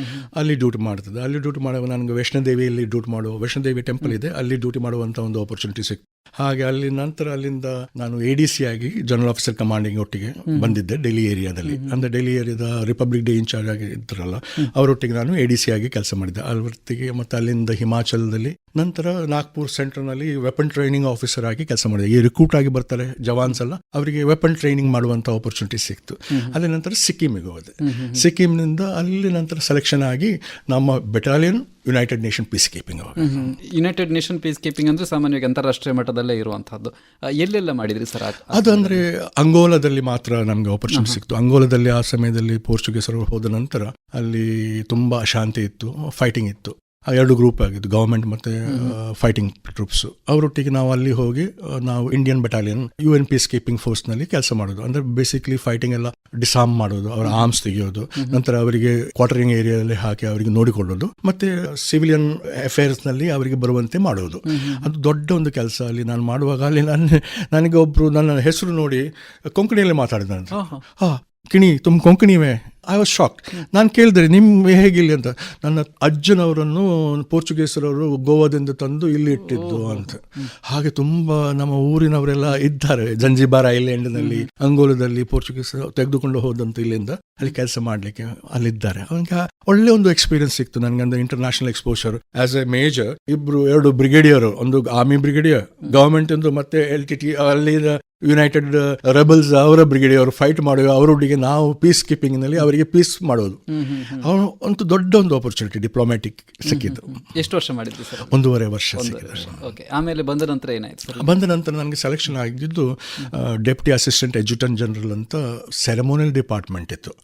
ಅಲ್ಲಿ ಡ್ಯೂಟಿ ಮಾಡ್ತದೆ. ಅಲ್ಲಿ ಡ್ಯೂಟಿ ಮಾಡುವಾಗ ನನಗೆ ವೈಷ್ಣೋದೇವಿಯಲ್ಲಿ ಡ್ಯೂಟಿ ಮಾಡುವ, ವೈಷ್ಣೋದೇವಿ ಟೆಂಪಲ್ ಇದೆ, ಅಲ್ಲಿ ಡ್ಯೂಟಿ ಮಾಡುವಂಥ ಒಂದು ಆಪರ್ಚುನಿಟಿ ಸಿಕ್ತು. ಹಾಗೆ ಅಲ್ಲಿ ನಂತರ ಅಲ್ಲಿಂದ ನಾನು ADC ಆಗಿ ಜನರಲ್ ಆಫೀಸರ್ ಕಮಾಂಡಿಂಗ್ ಒಟ್ಟಿಗೆ ಬಂದಿದ್ದೆ ಡೆಲ್ಲಿ ಏರಿಯಾದಲ್ಲಿ. ಅಂದರೆ ಡೆಲ್ಲಿ ಏರಿಯಾದ ರಿಪಬ್ಲಿಕ್ ಡೇ ಇನ್ಚಾರ್ಜ್ ಆಗಿ ಇದ್ರಲ್ಲ, ಅವರೊಟ್ಟಿಗೆ ನಾನು ADC ಆಗಿ ಕೆಲಸ ಮಾಡಿದ್ದೆ ಅವರೊಟ್ಟಿಗೆ. ಮತ್ತು ಅಲ್ಲಿಂದ ಹಿಮಾಚಲದಲ್ಲಿ, ನಂತರ ನಾಗ್ಪುರ್ ಸೆಂಟರ್ನಲ್ಲಿ ವೆಪನ್ ಟ್ರೈನಿಂಗ್ ಆಫೀಸರ್ ಆಗಿ ಕೆಲಸ ಮಾಡಿದೆ. ಈ ರಿಕ್ರೂಟ್ ಆಗಿ ಬರ್ತಾರೆ ಜವಾನ್ಸ್ ಎಲ್ಲ, ಅವರಿಗೆ ವೆಪನ್ ಟ್ರೈನಿಂಗ್ ಮಾಡುವಂಥ ಆಪರ್ಚುನಿಟಿ ಸಿಕ್ತು. ಅಲ್ಲಿ ನಂತರ ಸಿಕ್ಕಿಮಿಗೆ ಹೋದೆ. ಸಿಕ್ಕಿಂನಿಂದ ಅಲ್ಲಿ ನಂತರ ಸೆಲೆಕ್ಷನ್ ಆಗಿ ನಮ್ಮ battalion United nation piece keeping. United nation piece keeping ಅಂದರೆ ಸಾಮಾನ್ಯವಾಗಿ ಅಂತಾರಾಷ್ಟ್ರೀಯ ಮಟ್ಟದಲ್ಲೇ ಇರುವಂತಹದ್ದು. ಎಲ್ಲೆಲ್ಲ ಮಾಡಿದ್ರಿ ಸರ್? ಅದು ಅಂದರೆ ಅಂಗೋಲಾದಲ್ಲಿ ಮಾತ್ರ ನಮಗೆ ಆಪರ್ಚುನಿಟಿ ಸಿಕ್ತು. ಅಂಗೋಲಾದಲ್ಲಿ ಆ ಸಮಯದಲ್ಲಿ ಪೋರ್ಚುಗೀಸರು ಹೋದ ನಂತರ ಅಲ್ಲಿ ತುಂಬ ಅಶಾಂತಿ ಇತ್ತು, ಫೈಟಿಂಗ್ ಇತ್ತು. 2 ಗ್ರೂಪ್ ಆಗಿತ್ತು, ಗವರ್ಮೆಂಟ್ ಮತ್ತು ಫೈಟಿಂಗ್ ಟ್ರೂಪ್ಸ್. ಅವರೊಟ್ಟಿಗೆ ನಾವು ಅಲ್ಲಿ ಹೋಗಿ ನಾವು Indian battalion UN peace keeping ಫೋರ್ಸ್ನಲ್ಲಿ ಕೆಲಸ ಮಾಡೋದು. ಅಂದರೆ ಬೇಸಿಕ್ಲಿ ಫೈಟಿಂಗ್ ಎಲ್ಲ ಡಿಸಾರ್ಮ್ ಮಾಡೋದು, ಅವರ ಆರ್ಮ್ಸ್ ತೆಗೆಯೋದು, ನಂತರ ಅವರಿಗೆ ಕ್ವಾರ್ಟರಿಂಗ್ ಏರಿಯಾದಲ್ಲಿ ಹಾಕಿ ಅವರಿಗೆ ನೋಡಿಕೊಳ್ಳೋದು, ಮತ್ತು ಸಿವಿಲಿಯನ್ ಅಫೇರ್ಸ್ನಲ್ಲಿ ಅವರಿಗೆ ಬರುವಂತೆ ಮಾಡೋದು. ಅದು ದೊಡ್ಡ ಒಂದು ಕೆಲಸ. ಅಲ್ಲಿ ನಾನು ಮಾಡುವಾಗ ಅಲ್ಲಿ ನನಗೆ ಒಬ್ಬರು ನನ್ನ ಹೆಸರು ನೋಡಿ ಕೊಂಕಣಿಯಲ್ಲಿ ಮಾತಾಡಿದಂತೆ, ಕಿಣಿ ತುಮ್ ಕೊಂಕಣಿವೇ. I was shocked. ನಾನು ಕೇಳಿದೆ ನಿಮ್ಮ ಹೇಗಿಲ್ಲಿ ಅಂತ. ನನ್ನ ಅಜ್ಜನವರನ್ನು ಪೋರ್ಚುಗೀಸರವರು ಗೋವಾದಿಂದ ತಂದು ಇಲ್ಲಿ ಇಟ್ಟಿದ್ದು ಅಂತ. ಹಾಗೆ ತುಂಬ ನಮ್ಮ ಊರಿನವರೆಲ್ಲ ಇದ್ದಾರೆ. ಜಂಜಿಬಾರ್ ಐಲ್ಯಾಂಡ್ನಲ್ಲಿ, ಅಂಗೋಲದಲ್ಲಿ ಪೋರ್ಚುಗೀಸರು ತೆಗೆದುಕೊಂಡು ಹೋದಂತ ಇಲ್ಲಿಂದ ಅಲ್ಲಿ ಕೆಲಸ ಮಾಡಲಿಕ್ಕೆ ಅಲ್ಲಿದ್ದಾರೆ. ಅವನಿಗೆ ಒಳ್ಳೆ ಒಂದು ಎಕ್ಸ್ಪೀರಿಯನ್ಸ್ ಸಿಕ್ತು ನನಗೆ. ಅಂದ್ರೆ international exposure as A major. 2 brigadier, ಒಂದು ಆರ್ಮಿ ಬ್ರಿಗೇಡಿಯರ್ ಗವರ್ಮೆಂಟ್ ಇಂದು, ಮತ್ತೆ LTT ಅಲ್ಲಿ ಯುನೈಟೆಡ್ ರೆಬಲ್ಸ್ ಅವರ ಬ್ರಿಗೇಡಿಯರ್ ಫೈಟ್ ಮಾಡುವ, ಅವರೊಟ್ಟಿಗೆ ನಾವು ಪೀಸ್ ಕೀಪಿಂಗ್ ನಲ್ಲಿ ಅವರಿಗೆ ಪೀಸ್ ಮಾಡೋದು. ಅವನು ಒಂದು ದೊಡ್ಡ ಒಂದು ಆಪರ್ಚುನಿಟಿ ಡಿಪ್ಲೊಮ್ಯಾಟಿಕ್ ಸಿಕ್ಕಿತ್ತು. ಎಷ್ಟು ವರ್ಷ ಮಾಡಿದ್ರಿ ಸರ್? 1.5 ವರ್ಷ ಸಿಕ್ಕಿದೆ. ಆಮೇಲೆ ಬಂದ ನಂತರ ಏನಾಯ್ತು ಸರ್? ಬಂದ ನಂತರ ನನಗೆ ಸೆಲೆಕ್ಷನ್ ಆಗಿದ್ದು ಡೆಪ್ಟಿ ಅಸಿಸ್ಟೆಂಟ್ ಅಡ್ಜುಟೆಂಟ್ ಜನರಲ್ ಅಂತ ಸೆರೆಮೋನಿಯಲ್ ಡಿಪಾರ್ಟ್ಮೆಂಟ್ ಇತ್ತು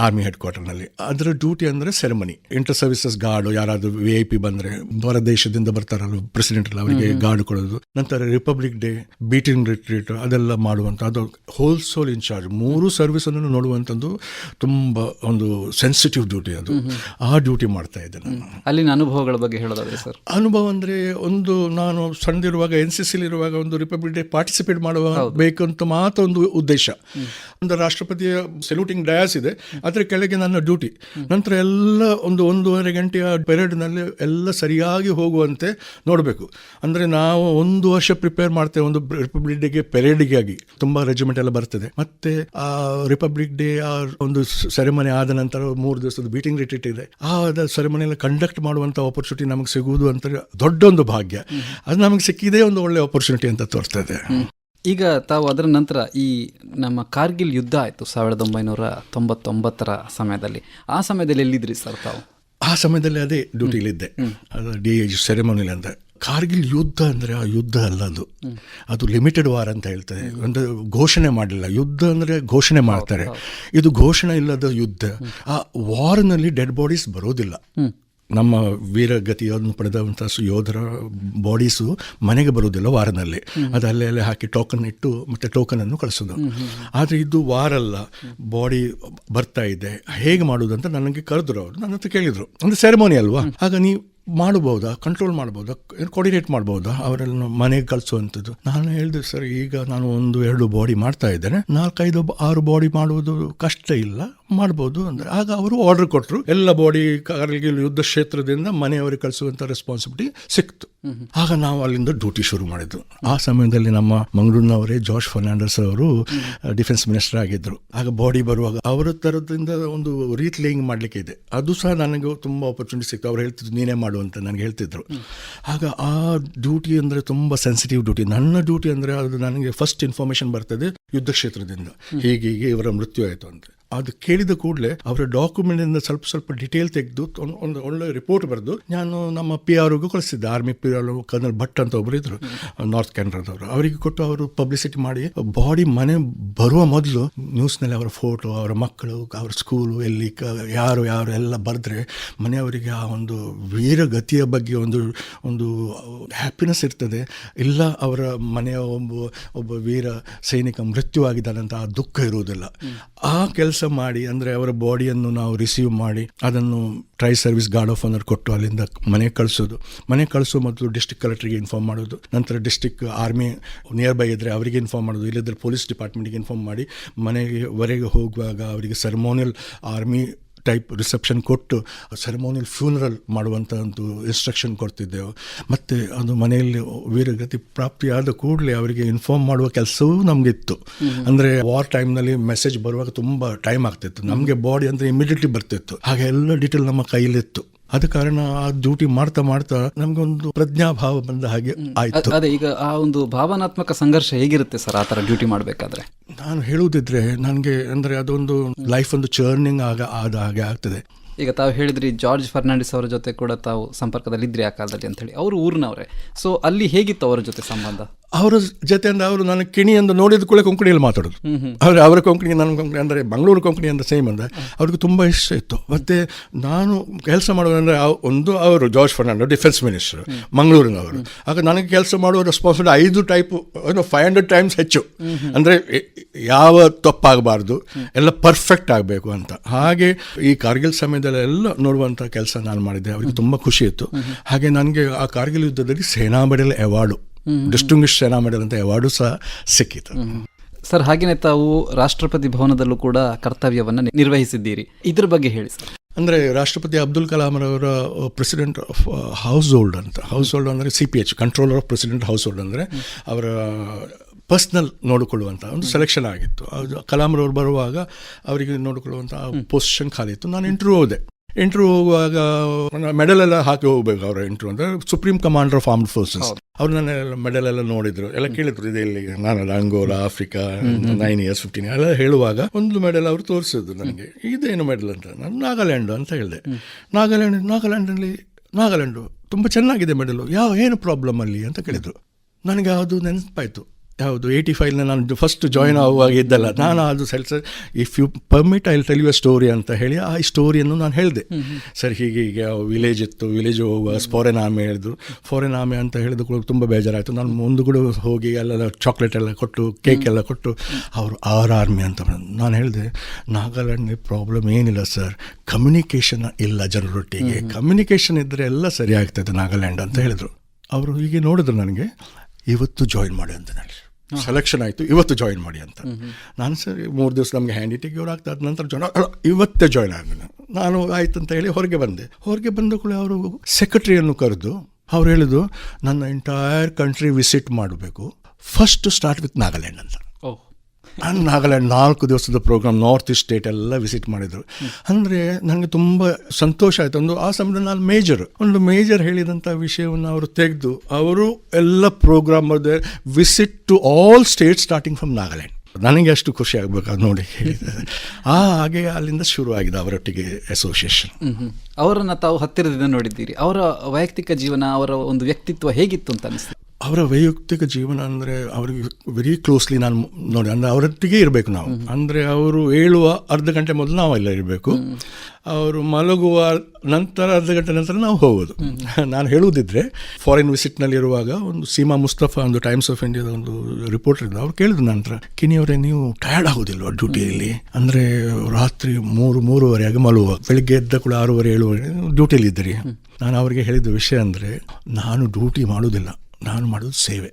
ಆರ್ಮಿ ಹೆಡ್ ಕ್ವಾರ್ಟರ್ನಲ್ಲಿ. ಅದರ ಡ್ಯೂಟಿ ಅಂದರೆ ಸೆರೆಮನಿ, ಇಂಟರ್ ಸರ್ವಿಸಸ್ ಗಾರ್ಡ್, ಯಾರಾದರೂ VIP ಬಂದರೆ ಹೊರ ದೇಶದಿಂದ ಬರ್ತಾರಲ್ಲ ಪ್ರೆಸಿಡೆಂಟ್ ಎಲ್ಲ, ಅವರಿಗೆ ಗಾರ್ಡ್ ಕೊಡೋದು. ನಂತರ ರಿಪಬ್ಲಿಕ್ ಡೇ, ಬೀಟಿಂಗ್ ರಿಟ್ರೀಟ್ ಅದೆಲ್ಲ ಮಾಡುವಂಥ, ಅದು ಹೋಲ್ ಸೋಲ್ ಇನ್ಚಾರ್ಜ್ 3 ಸರ್ವಿಸ್ ಅನ್ನು ನೋಡುವಂಥದ್ದು ತುಂಬ ಒಂದು ಸೆನ್ಸಿಟಿವ್ ಡ್ಯೂಟಿ. ಅದು ಆ ಡ್ಯೂಟಿ ಮಾಡ್ತಾ ಇದ್ದೆ ನಾನು. ಅಲ್ಲಿನ ಅನುಭವಗಳ ಬಗ್ಗೆ ಹೇಳೋದಾದ್ರೆ ಸರ್? ಅನುಭವ ಅಂದರೆ ಒಂದು, ನಾನು ಸಣ್ಣದಿರುವಾಗ NCC ಇರುವಾಗ ಒಂದು ರಿಪಬ್ಲಿಕ್ ಡೇ ಪಾರ್ಟಿಸಿಪೇಟ್ ಮಾಡುವ ಬೇಕಂತ ಮಾತ್ರ ಒಂದು ಉದ್ದೇಶ. ಒಂದು ರಾಷ್ಟ್ರಪತಿಯ ಸೆಲ್ಯೂಟಿಂಗ್ ಡಯಾಸ್ ಇದೆ, ಅದರ ಕೆಳಗೆ ನನ್ನ ಡ್ಯೂಟಿ. ನಂತರ ಎಲ್ಲ 1.5 ಗಂಟೆಯ ಪೆರೇಡ್ನಲ್ಲಿ ಎಲ್ಲ ಸರಿಯಾಗಿ ಹೋಗುವಂತೆ ನೋಡಬೇಕು. ಅಂದರೆ ನಾವು 1 ವರ್ಷ ಪ್ರಿಪೇರ್ ಮಾಡ್ತೇವೆ ಒಂದು ರಿಪಬ್ಲಿಕ್ ಡೇಗೆ, ಪೆರೇಡ್ಗೆ ಆಗಿ. ತುಂಬ ರೆಜಿಮೆಂಟ್ ಎಲ್ಲ ಬರ್ತದೆ. ಮತ್ತೆ ಆ ರಿಪಬ್ಲಿಕ್ ಡೇ ಒಂದು ಸೆರೆಮನಿ ಆದ ನಂತರ 3 ದಿವಸದ ಬೀಟಿಂಗ್ ರಿಟ್ರೀಟ್ ಇದೆ. ಆ ಸೆರೆಮನಿಯಲ್ಲಿ ಕಂಡಕ್ಟ್ ಮಾಡುವಂಥ ಆಪರ್ಚುನಿಟಿ ನಮಗೆ ಸಿಗುವುದು ಅಂತ ದೊಡ್ಡ ಒಂದು ಭಾಗ್ಯ. ಅದು ನಮಗೆ ಸಿಕ್ಕಿದೆ ಒಂದು ಒಳ್ಳೆ ಆಪರ್ಚುನಿಟಿ ಅಂತ ತೋರ್ತದೆ. ಈಗ ತಾವು ಅದರ ನಂತರ ಈ ನಮ್ಮ ಕಾರ್ಗಿಲ್ ಯುದ್ಧ ಆಯಿತು 1999 ಸಮಯದಲ್ಲಿ. ಆ ಸಮಯದಲ್ಲಿ ಎಲ್ಲಿದ್ರಿ ಸರ್ ತಾವು? ಆ ಸಮಯದಲ್ಲಿ ಅದೇ ಡ್ಯೂಟಿಲಿದ್ದೆ, DIG ಸೆರೆಮನಿಲಿ. ಅಂತ ಕಾರ್ಗಿಲ್ ಯುದ್ಧ ಅಂದರೆ ಆ ಯುದ್ಧ ಅಲ್ಲ, ಅದು ಲಿಮಿಟೆಡ್ ವಾರ್ ಅಂತ ಹೇಳ್ತಾರೆ. ಅಂದರೆ ಘೋಷಣೆ ಮಾಡಲಿಲ್ಲ. ಯುದ್ಧ ಅಂದರೆ ಘೋಷಣೆ ಮಾಡ್ತಾರೆ, ಇದು ಘೋಷಣೆ ಇಲ್ಲದ ಯುದ್ಧ. ಆ ವಾರ್ನಲ್ಲಿ ಡೆಡ್ ಬಾಡೀಸ್ ಬರೋದಿಲ್ಲ. ನಮ್ಮ ವೀರಗತಿಯನ್ನು ಪಡೆದಂಥ ಯೋಧರ ಬಾಡೀಸು ಮನೆಗೆ ಬರುವುದಿಲ್ಲ ವಾರನಲ್ಲಿ. ಅದು ಅಲ್ಲೇ ಹಾಕಿ ಟೋಕನ್ ಇಟ್ಟು ಮತ್ತೆ ಟೋಕನನ್ನು ಕಳಿಸೋದು. ಆದರೆ ಇದು ವಾರಲ್ಲ, ಬಾಡಿ ಬರ್ತಾ ಇದೆ, ಹೇಗೆ ಮಾಡೋದು ಅಂತ ನನಗೆ ಕರೆದ್ರು. ಅವರು ನನ್ನ ಹತ್ರ ಕೇಳಿದರು. ಅಂದರೆ ಸೆರೆಮೋನಿ ಅಲ್ವಾ, ಆಗ ನೀವು ಮಾಡಬಹುದಾ, ಕಂಟ್ರೋಲ್ ಮಾಡ್ಬೋದಾ, ಕೋರ್ಡಿನೇಟ್ ಮಾಡ್ಬೋದಾ, ಅವರೆಲ್ಲ ಮನೆಗೆ ಕಳಿಸುವಂಥದ್ದು. ನಾನು ಹೇಳಿದೆ, ಸರ್ ಈಗ ನಾನು 1-2 ಬಾಡಿ ಮಾಡ್ತಾ ಇದ್ದೇನೆ, 4-5-6 ಬಾಡಿ ಮಾಡುವುದು ಕಷ್ಟ ಇಲ್ಲ, ಮಾಡ್ಬೋದು ಅಂದರೆ. ಆಗ ಅವರು ಆರ್ಡರ್ ಕೊಟ್ಟರು, ಎಲ್ಲ ಬಾಡಿ ಕಾರ್ಗಿಲ್ ಯುದ್ಧ ಕ್ಷೇತ್ರದಿಂದ ಮನೆಯವರಿಗೆ ಕಳಿಸುವಂಥ ರೆಸ್ಪಾನ್ಸಿಬಿಲಿಟಿ ಸಿಕ್ತು. ಆಗ ನಾವು ಅಲ್ಲಿಂದ ಡ್ಯೂಟಿ ಶುರು ಮಾಡಿದ್ದು. ಆ ಸಮಯದಲ್ಲಿ ನಮ್ಮ ಮಂಗಳೂರಿನವರೇ ಜಾರ್ಜ್ ಫರ್ನಾಂಡಸ್ ಅವರು ಡಿಫೆನ್ಸ್ ಮಿನಿಸ್ಟರ್ ಆಗಿದ್ದರು. ಆಗ ಬಾಡಿ ಬರುವಾಗ ಅವರ ಥರದಿಂದ ಒಂದು ರೀಲೇಯಿಂಗ್ ಮಾಡಲಿಕ್ಕೆ ಇದೆ, ಅದು ಸಹ ನನಗೆ ತುಂಬ ಆಪರ್ಚುನಿಟಿ ಸಿಕ್ತು. ಅವ್ರು ಹೇಳ್ತಿದ್ರು ನೀನೇ ಮಾಡು ಅಂತ ನನಗೆ ಹೇಳ್ತಿದ್ರು. ಆಗ ಆ ಡ್ಯೂಟಿ ಅಂದರೆ ತುಂಬ ಸೆನ್ಸಿಟಿವ್ ಡ್ಯೂಟಿ. ನನ್ನ ಡ್ಯೂಟಿ ಅಂದರೆ ಅದು ನನಗೆ ಫಸ್ಟ್ ಇನ್ಫಾರ್ಮೇಷನ್ ಬರ್ತದೆ ಯುದ್ಧ ಕ್ಷೇತ್ರದಿಂದ, ಹೀಗೆ ಇವರ ಮೃತ್ಯು ಆಯಿತು ಅಂತ. ಅದು ಕೇಳಿದ ಕೂಡಲೇ ಅವರ ಡಾಕ್ಯುಮೆಂಟ್ ಇಂದ ಸ್ವಲ್ಪ ಡಿಟೇಲ್ ತೆಗೆದು ಒಂದು ಒಳ್ಳೆ ರಿಪೋರ್ಟ್ ಬರೆದು ನಾನು ನಮ್ಮ PROಗೂ ಕಳಿಸಿದ್ದೆ. ಆರ್ಮಿ PRO ಕರ್ನಲ್ ಭಟ್ ಅಂತ ಒಬ್ಬರು ಇದ್ರು, ನಾರ್ತ್ ಕೆನಡಾದವರು. ಅವರಿಗೆ ಕೊಟ್ಟು ಅವರು ಪಬ್ಲಿಸಿಟಿ ಮಾಡಿ ಬಾಡಿ ಮನೆ ಬರುವ ಮೊದಲು ನ್ಯೂಸ್ನಲ್ಲಿ ಅವರ ಫೋಟೋ, ಅವರ ಮಕ್ಕಳು, ಅವರ ಸ್ಕೂಲು ಎಲ್ಲಿ ಯಾರು ಎಲ್ಲ ಬರೆದ್ರೆ ಮನೆಯವರಿಗೆ ಆ ಒಂದು ವೀರಗತಿಯ ಬಗ್ಗೆ ಒಂದು ಹ್ಯಾಪಿನೆಸ್ ಇರ್ತದೆ. ಇಲ್ಲ ಅವರ ಮನೆಯ ಒಬ್ಬ ವೀರ ಸೈನಿಕ ಮೃತ್ಯುವಾಗಿದ್ದಾನಂತ ಆ ದುಃಖ ಇರುವುದಿಲ್ಲ. ಆ ಕೆಲಸ ಮಾಡಿ, ಅಂದರೆ ಅವರ ಬಾಡಿಯನ್ನು ನಾವು ರಿಸೀವ್ ಮಾಡಿ ಅದನ್ನು tri service guard of honour ಕೊಟ್ಟು ಅಲ್ಲಿಂದ ಮನೆ ಕಳಿಸೋ ಮೊದಲು ಡಿಸ್ಟ್ರಿಕ್ಟ್ ಕಲೆಕ್ಟರ್ಗೆ ಇನ್ಫಾರ್ಮ್ ಮಾಡೋದು, ನಂತರ ಡಿಸ್ಟ್ರಿಕ್ಟ್ ಆರ್ಮಿ ನಿಯರ್ ಬೈ ಇದ್ದರೆ ಅವರಿಗೆ ಇನ್ಫಾರ್ಮ್ ಮಾಡೋದು, ಇಲ್ಲದ್ರೆ ಪೊಲೀಸ್ ಡಿಪಾರ್ಟ್ಮೆಂಟ್ಗೆ ಇನ್ಫಾರ್ಮ್ ಮಾಡಿ ಮನೆವರೆಗೆ ಹೋಗುವಾಗ ಅವರಿಗೆ ಸೆರೆಮೋನಿಯಲ್ ಆರ್ಮಿ ಟೈಪ್ ರಿಸೆಪ್ಷನ್ ಕೊಟ್ಟು ಸೆರೆಮೋನಿಯಲ್ ಫ್ಯೂನರಲ್ ಮಾಡುವಂಥ ಒಂದು ಇನ್ಸ್ಟ್ರಕ್ಷನ್ ಕೊಡ್ತಿದ್ದೆವು. ಮತ್ತು ಅದು ಮನೆಯಲ್ಲಿ ವೀರಗತಿ ಪ್ರಾಪ್ತಿಯಾದ ಕೂಡಲೇ ಅವರಿಗೆ ಇನ್ಫಾರ್ಮ್ ಮಾಡುವ ಕೆಲಸವೂ ನಮಗಿತ್ತು. ಅಂದರೆ ವಾರ್ ಟೈಮ್ನಲ್ಲಿ ಮೆಸೇಜ್ ಬರುವಾಗ ತುಂಬ ಟೈಮ್ ಆಗ್ತಿತ್ತು, ನಮಗೆ ಬಾಡಿ ಅಂದರೆ ಇಮಿಡಿಯೇಟ್ಲಿ ಬರ್ತಿತ್ತು. ಹಾಗೆ ಎಲ್ಲ ಡೀಟೇಲ್ ನಮ್ಮ ಕೈಲಿತ್ತು. ಆದ ಕಾರಣ ಆ ಡ್ಯೂಟಿ ಮಾಡ್ತಾ ನಮ್ಗೊಂದು ಪ್ರಜ್ಞಾಭಾವ ಬಂದ ಹಾಗೆ ಆಯ್ತು. ಅದೇ ಈಗ ಆ ಒಂದು ಭಾವನಾತ್ಮಕ ಸಂಘರ್ಷ ಹೇಗಿರುತ್ತೆ ಸರ್ ಆ ಥರ ಡ್ಯೂಟಿ ಮಾಡಬೇಕಾದ್ರೆ? ನಾನು ಹೇಳುವುದಿದ್ರೆ ನನಗೆ ಅಂದರೆ ಅದೊಂದು ಲೈಫ್ ಒಂದು ಚರ್ನಿಂಗ್ ಆದ ಹಾಗೆ ಆಗ್ತದೆ. ಈಗ ತಾವು ಹೇಳಿದ್ರಿ ಜಾರ್ಜ್ ಫರ್ನಾಂಡಿಸ್ ಅವರ ಜೊತೆ ಕೂಡ ತಾವು ಸಂಪರ್ಕದಲ್ಲಿದ್ರಿ ಆ ಕಾಲದಲ್ಲಿ ಅಂತ ಹೇಳಿ. ಅವರು ಊರಿನವರೇ, ಸೊ ಅಲ್ಲಿ ಹೇಗಿತ್ತು ಅವರ ಜೊತೆ ಸಂಬಂಧ? ಅವರ ಜೊತೆ ಅಂದರೆ ಅವರು ನನಗೆ ಕಿಣಿ ಎಂದು ನೋಡಿದ ಕೂಡ ಕೊಂಕಣಿಯಲ್ಲಿ ಮಾತಾಡೋದು. ಅವರ ಕೊಂಕಣಿ ನನ್ನ ಕೊಂಕಣಿ ಅಂದರೆ ಮಂಗಳೂರು ಕೊಂಕಣಿ ಅಂತ ಸೇಮ್ ಅಂದರೆ ಅವ್ರಿಗೆ ತುಂಬ ಇಷ್ಟ ಇತ್ತು. ಮತ್ತು ನಾನು ಕೆಲಸ ಮಾಡೋದಂದರೆ ಅವರು ಜಾರ್ಜ್ ಫರ್ನಾಂಡೋ ಡಿಫೆನ್ಸ್ ಮಿನಿಸ್ಟರ್ ಮಂಗಳೂರಿನವರು. ಆಗ ನನಗೆ ಕೆಲಸ ಮಾಡುವ ರೆಸ್ಪಾನ್ಸಿಬಿಲಿಟಿ 5 ಟೈಪ್ 500 ಟೈಮ್ಸ್ ಹೆಚ್ಚು. ಅಂದರೆ ಯಾವ ತಪ್ಪಾಗಬಾರ್ದು, ಎಲ್ಲ ಪರ್ಫೆಕ್ಟ್ ಆಗಬೇಕು ಅಂತ. ಹಾಗೆ ಈ ಕಾರ್ಗಿಲ್ ಸಮಯದಲ್ಲೆಲ್ಲ ನೋಡುವಂಥ ಕೆಲಸ ನಾನು ಮಾಡಿದ್ದೆ. ಅವರಿಗೆ ತುಂಬ ಖುಷಿ ಇತ್ತು. ಹಾಗೆ ನನಗೆ ಆ ಕಾರ್ಗಿಲ್ ಯುದ್ಧದಲ್ಲಿ ಸೇನಾ ಮೆಡಲ್ ಅವಾರ್ಡು, ಡಿಸ್ಟಿಂಗ್ವಿಶ್ ಸೇನಾ ಮೆಡಲ್ ಅಂತ ಅವಾರ್ಡು ಸಹ ಸಿಕ್ಕಿತು. ಸರ್, ಹಾಗೆಯೇ ತಾವು ರಾಷ್ಟ್ರಪತಿ ಭವನದಲ್ಲೂ ಕೂಡ ಕರ್ತವ್ಯವನ್ನು ನಿರ್ವಹಿಸಿದ್ದೀರಿ, ಇದ್ರ ಬಗ್ಗೆ ಹೇಳಿ ಸರ್. ಅಂದರೆ ರಾಷ್ಟ್ರಪತಿ ಅಬ್ದುಲ್ ಕಲಾಂ ಅವರ ಪ್ರೆಸಿಡೆಂಟ್ ಆಫ್ ಹೌಸ್ ಹೋಲ್ಡ್ ಅಂತ, ಹೌಸ್ ಹೋಲ್ಡ್ ಅಂದರೆ CPH, controller of president house hold, ಅಂದರೆ ಅವರ ಪರ್ಸ್ನಲ್ ನೋಡಿಕೊಳ್ಳುವಂಥ ಒಂದು ಸೆಲೆಕ್ಷನ್ ಆಗಿತ್ತು. ಅದು ಕಲಾಂರವ್ರು ಬರುವಾಗ ಅವರಿಗೆ ನೋಡಿಕೊಳ್ಳುವಂಥ ಪೊಸಿಷನ್ ಖಾಲಿ ಇತ್ತು. ನಾನು ಇಂಟರ್ವ್ಯೂ ಹೋಗುವಾಗ ಮೆಡಲ್ ಎಲ್ಲ ಹಾಕಿ ಹೋಗ್ಬೇಕು. ಅವರ ಇಂಟರ್ವ್ಯೂ ಅಂದರೆ supreme commander of armed forces. ಅವರು ನನ್ನ ಮೆಡಲ್ ಎಲ್ಲ ನೋಡಿದ್ರು, ಎಲ್ಲ ಕೇಳಿದ್ರು, ಇದೆ ಇಲ್ಲಿ ನಾನು ಅಂಗೋಲಾ, ಆಫ್ರಿಕಾ, 9 years 15 ಎಲ್ಲ ಹೇಳುವಾಗ ಒಂದು ಮೆಡಲ್ ಅವರು ತೋರಿಸಿದ್ರು ನನಗೆ. ಇದೇನು ಮೆಡಲ್ ಅಂತ. ನಾನು ನಾಗಾಲ್ಯಾಂಡ್ ಅಂತ ಹೇಳಿದೆ. ನಾಗಾಲ್ಯಾಂಡು ತುಂಬ ಚೆನ್ನಾಗಿದೆ ಮೆಡಲು, ಏನು ಪ್ರಾಬ್ಲಮ್ ಅಲ್ಲಿ ಅಂತ ಕೇಳಿದರು. ನನಗೆ ಅದು ನೆನಪಾಯಿತು. ಯಾವುದು 85 ನಾನು ಫಸ್ಟ್ ಜಾಯ್ನ್ ಆಗುವಾಗ ಇದ್ದಲ್ಲ, ನಾನು ಅದು sir if you permit I tell you a story ಅಂತ ಹೇಳಿ ಆ ಸ್ಟೋರಿಯನ್ನು ನಾನು ಹೇಳಿದೆ. ಸರ್ ಹೀಗೆ ವಿಲೇಜ್ ಇತ್ತು, ವಿಲೇಜ್ ಹೋಗುವಾಗ ಫಾರೆನ್ ಆರ್ಮಿ ಹೇಳಿದ್ರು. ಫಾರೆನ್ ಆರ್ಮಿ ಅಂತ ಹೇಳಿದ ಕೂಡ ತುಂಬ ಬೇಜಾರಾಯಿತು. ನಾನು ಮುಂದೆ ಕೂಡ ಹೋಗಿ ಎಲ್ಲ ಚಾಕ್ಲೇಟ್ ಎಲ್ಲ ಕೊಟ್ಟು, ಕೇಕ್ ಎಲ್ಲ ಕೊಟ್ಟು, ಅವರು ಆರ್ಮಿ ಅಂತ ನಾನು ಹೇಳಿದೆ. ನಾಗಾಲ್ಯಾಂಡ್ ಪ್ರಾಬ್ಲಮ್ ಏನಿಲ್ಲ ಸರ್, ಕಮ್ಯುನಿಕೇಷನ್ ಇಲ್ಲ ಜನರೊಟ್ಟಿಗೆ, ಕಮ್ಯುನಿಕೇಷನ್ ಇದ್ದರೆ ಎಲ್ಲ ಸರಿ ಆಗ್ತದೆ ನಾಗಾಲ್ಯಾಂಡ್ ಅಂತ ಹೇಳಿದರು. ಅವರು ಹೀಗೆ ನೋಡಿದ್ರು ನನಗೆ. ಇವತ್ತು ಜಾಯಿನ್ ಮಾಡಿ ಅಂತ ಹೇಳಿ ಸೆಲೆಕ್ಷನ್ ಆಯಿತು, ಇವತ್ತು ಜಾಯಿನ್ ಮಾಡಿ ಅಂತ. ನಾನು ಸರಿ 3 ದಿವಸ ನಮಗೆ ಹ್ಯಾಂಡಿ ಟೇಕ್ ಆಗ್ತದೆ, ಅದ ನಂತರ ಇವತ್ತೇ ಜಾಯಿನ್ ಆಗಿದೆ. ನಾನು ಆಯ್ತು ಅಂತ ಹೇಳಿ ಹೊರಗೆ ಬಂದ ಕೂಡ ಅವರು ಸೆಕ್ರೆಟರಿಯನ್ನು ಕರೆದು ಅವ್ರು ಹೇಳಿದ್ರು, ನನ್ನ ಎಂಟೈರ್ ಕಂಟ್ರಿ ವಿಸಿಟ್ ಮಾಡಬೇಕು, ಫಸ್ಟ್ ಸ್ಟಾರ್ಟ್ ವಿತ್ ನಾಗಾಲ್ಯಾಂಡ್ ಅಂತ. ನಾನು ನಾಗಾಲ್ಯಾಂಡ್ 4 ದಿವಸದ ಪ್ರೋಗ್ರಾಮ್, ನಾರ್ತ್ ಈಸ್ಟ್ ಸ್ಟೇಟ್ ಎಲ್ಲ ವಿಸಿಟ್ ಮಾಡಿದರು. ಅಂದರೆ ನನಗೆ ತುಂಬ ಸಂತೋಷ ಆಯಿತು. ಆ ಸಮಯದಲ್ಲಿ ನಾನು ಮೇಜರ್ ಹೇಳಿದಂಥ ವಿಷಯವನ್ನು ಅವರು ತೆಗೆದು ಅವರು ಎಲ್ಲ programme visit to all state starting from Nagaland. ನನಗೆ ಅಷ್ಟು ಖುಷಿ ಆಗಬೇಕು ಅದು ನೋಡಿ ಹೇಳಿದ್ದಾರೆ. ಹಾಗೆ ಅಲ್ಲಿಂದ ಶುರುವಾಗಿದೆ ಅವರೊಟ್ಟಿಗೆ ಅಸೋಸಿಯೇಷನ್. ಅವರನ್ನು ತಾವು ಹತ್ತಿರದಿಂದ ನೋಡಿದ್ದೀರಿ, ಅವರ ವೈಯಕ್ತಿಕ ಜೀವನ, ಅವರ ಒಂದು ವ್ಯಕ್ತಿತ್ವ ಹೇಗಿತ್ತು ಅಂತ ಅನಿಸ್ತು? ಅವರ ವೈಯಕ್ತಿಕ ಜೀವನ ಅಂದರೆ ಅವರಿಗೆ ವೆರಿ ಕ್ಲೋಸ್ಲಿ ನಾನು ನೋಡಿ, ಅಂದರೆ ಅವರೊಟ್ಟಿಗೆ ಇರಬೇಕು ನಾವು. ಅಂದರೆ ಅವರು ಹೇಳುವ ಅರ್ಧ ಗಂಟೆ ಮೊದಲು ನಾವೆಲ್ಲ ಇರಬೇಕು, ಅವರು ಮಲಗುವ ನಂತರ ಅರ್ಧ ಗಂಟೆ ನಂತರ ನಾವು ಹೋಗೋದು. ನಾನು ಹೇಳುವುದಿದ್ರೆ ಫಾರಿನ್ ವಿಸಿಟ್ನಲ್ಲಿರುವಾಗ ಒಂದು ಸೀಮಾ ಮುಸ್ತಫಾ, ಒಂದು ಟೈಮ್ಸ್ ಆಫ್ ಇಂಡಿಯಾದ ಒಂದು ರಿಪೋರ್ಟರ್ ಇದ್ದ, ಅವ್ರು ಕೇಳಿದ್ರು ನಂತರ, ಕಿನಿಯವರೇ ನೀವು ಟಯರ್ಡ್ ಆಗೋದಿಲ್ವ ಡ್ಯೂಟಿಯಲ್ಲಿ? ಅಂದರೆ ರಾತ್ರಿ 3-3:30 ಮಲಗುವ, ಬೆಳಿಗ್ಗೆ ಎದ್ದ ಕೂಡ 6:30-7 ಡ್ಯೂಟಿಯಲ್ಲಿ ಇದ್ದೀರಿ. ನಾನು ಅವರಿಗೆ ಹೇಳಿದ ವಿಷಯ ಅಂದರೆ, ನಾನು ಡ್ಯೂಟಿ ಮಾಡೋದಿಲ್ಲ, ನಾನು ಮಾಡೋದು ಸೇವೆ,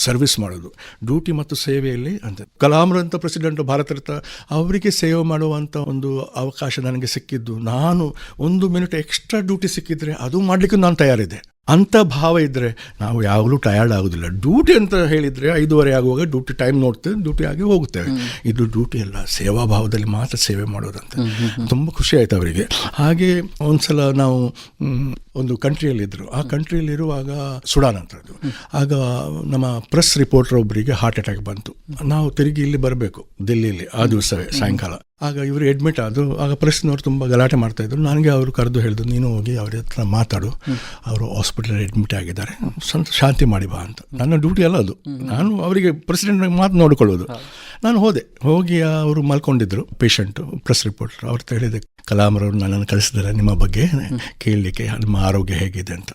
ಸರ್ವಿಸ್ ಮಾಡೋದು. ಡ್ಯೂಟಿ ಮತ್ತು ಸೇವೆಯಲ್ಲಿ ಅಂತ ಕಲಾಂರಂಥ ಪ್ರೆಸಿಡೆಂಟ್ ಭಾರತ ರತ್ನ ಅವರಿಗೆ ಸೇವೆ ಮಾಡುವಂಥ ಒಂದು ಅವಕಾಶ ನನಗೆ ಸಿಕ್ಕಿದ್ದು. ನಾನು 1 ಮಿನಿಟ್ ಎಕ್ಸ್ಟ್ರಾ ಡ್ಯೂಟಿ ಸಿಕ್ಕಿದ್ರೆ ಅದು ಮಾಡಲಿಕ್ಕೆ ನಾನು ತಯಾರಿದೆ. ಅಂಥ ಭಾವ ಇದ್ದರೆ ನಾವು ಯಾವಾಗಲೂ ಟಯರ್ಡ್ ಆಗೋದಿಲ್ಲ. ಡ್ಯೂಟಿ ಅಂತ ಹೇಳಿದರೆ 5:30 ಆಗುವಾಗ ಡ್ಯೂಟಿ ಟೈಮ್ ನೋಡ್ತೇವೆ, ಡ್ಯೂಟಿ ಆಗಿ ಹೋಗುತ್ತೇವೆ. ಇದು ಡ್ಯೂಟಿ ಅಲ್ಲ, ಸೇವಾ ಭಾವದಲ್ಲಿ ಮಾತ್ರ ಸೇವೆ ಮಾಡೋದಂತ. ತುಂಬ ಖುಷಿ ಆಯಿತು ಅವರಿಗೆ. ಹಾಗೆ ಒಂದ್ಸಲ ನಾವು ಒಂದು ಕಂಟ್ರಿಯಲ್ಲಿದ್ದರು. ಆ ಕಂಟ್ರಿಯಲ್ಲಿರುವಾಗ ಸುಡಾನ್ ಅಂತದ್ದು, ಆಗ ನಮ್ಮ ಪ್ರೆಸ್ ರಿಪೋರ್ಟರ್ ಒಬ್ಬರಿಗೆ ಹಾರ್ಟ್ ಅಟ್ಯಾಕ್ ಬಂತು. ನಾವು ತಿರುಗಿ ಇಲ್ಲಿ ಬರಬೇಕು ದಿಲ್ಲಿಯಲ್ಲಿ ಆ ದಿವಸವೇ ಸಾಯಂಕಾಲ. ಆಗ ಇವರು ಅಡ್ಮಿಟ್ ಆದರು. ಆಗ ಪ್ರೆಸ್ನವ್ರು ತುಂಬ ಗಲಾಟೆ ಮಾಡ್ತಾಯಿದ್ರು. ನನಗೆ ಅವರು ಕರೆದು ಹೇಳಿದ್ರು, ನೀನು ಹೋಗಿ ಅವ್ರ ಹತ್ರ ಮಾತಾಡು, ಅವರು ಹಾಸ್ಪಿಟಲ್ ಅಡ್ಮಿಟ್ ಆಗಿದ್ದಾರೆ, ಶಾಂತಿ ಮಾಡಿ ಬಾ ಅಂತ. ನನ್ನ ಡ್ಯೂಟಿ ಅಲ್ಲ ಅದು, ನಾನು ಅವರಿಗೆ ಪ್ರೆಸಿಡೆಂಟ್ ಮಾತು ನೋಡಿಕೊಳ್ಳೋದು. ನಾನು ಹೋಗಿ ಅವರು ಮಲ್ಕೊಂಡಿದ್ರು ಪೇಷಂಟು, ಪ್ರೆಸ್ ರಿಪೋರ್ಟರ್. ಅವ್ರ ಹತ್ರ ಹೇಳಿದೆ, ಕಲಾಂರವ್ರು ನನ್ನನ್ನು ಕಳಿಸಿದ್ದಾರೆ ನಿಮ್ಮ ಬಗ್ಗೆ ಕೇಳಲಿಕ್ಕೆ, ನಿಮ್ಮ ಆರೋಗ್ಯ ಹೇಗಿದೆ ಅಂತ.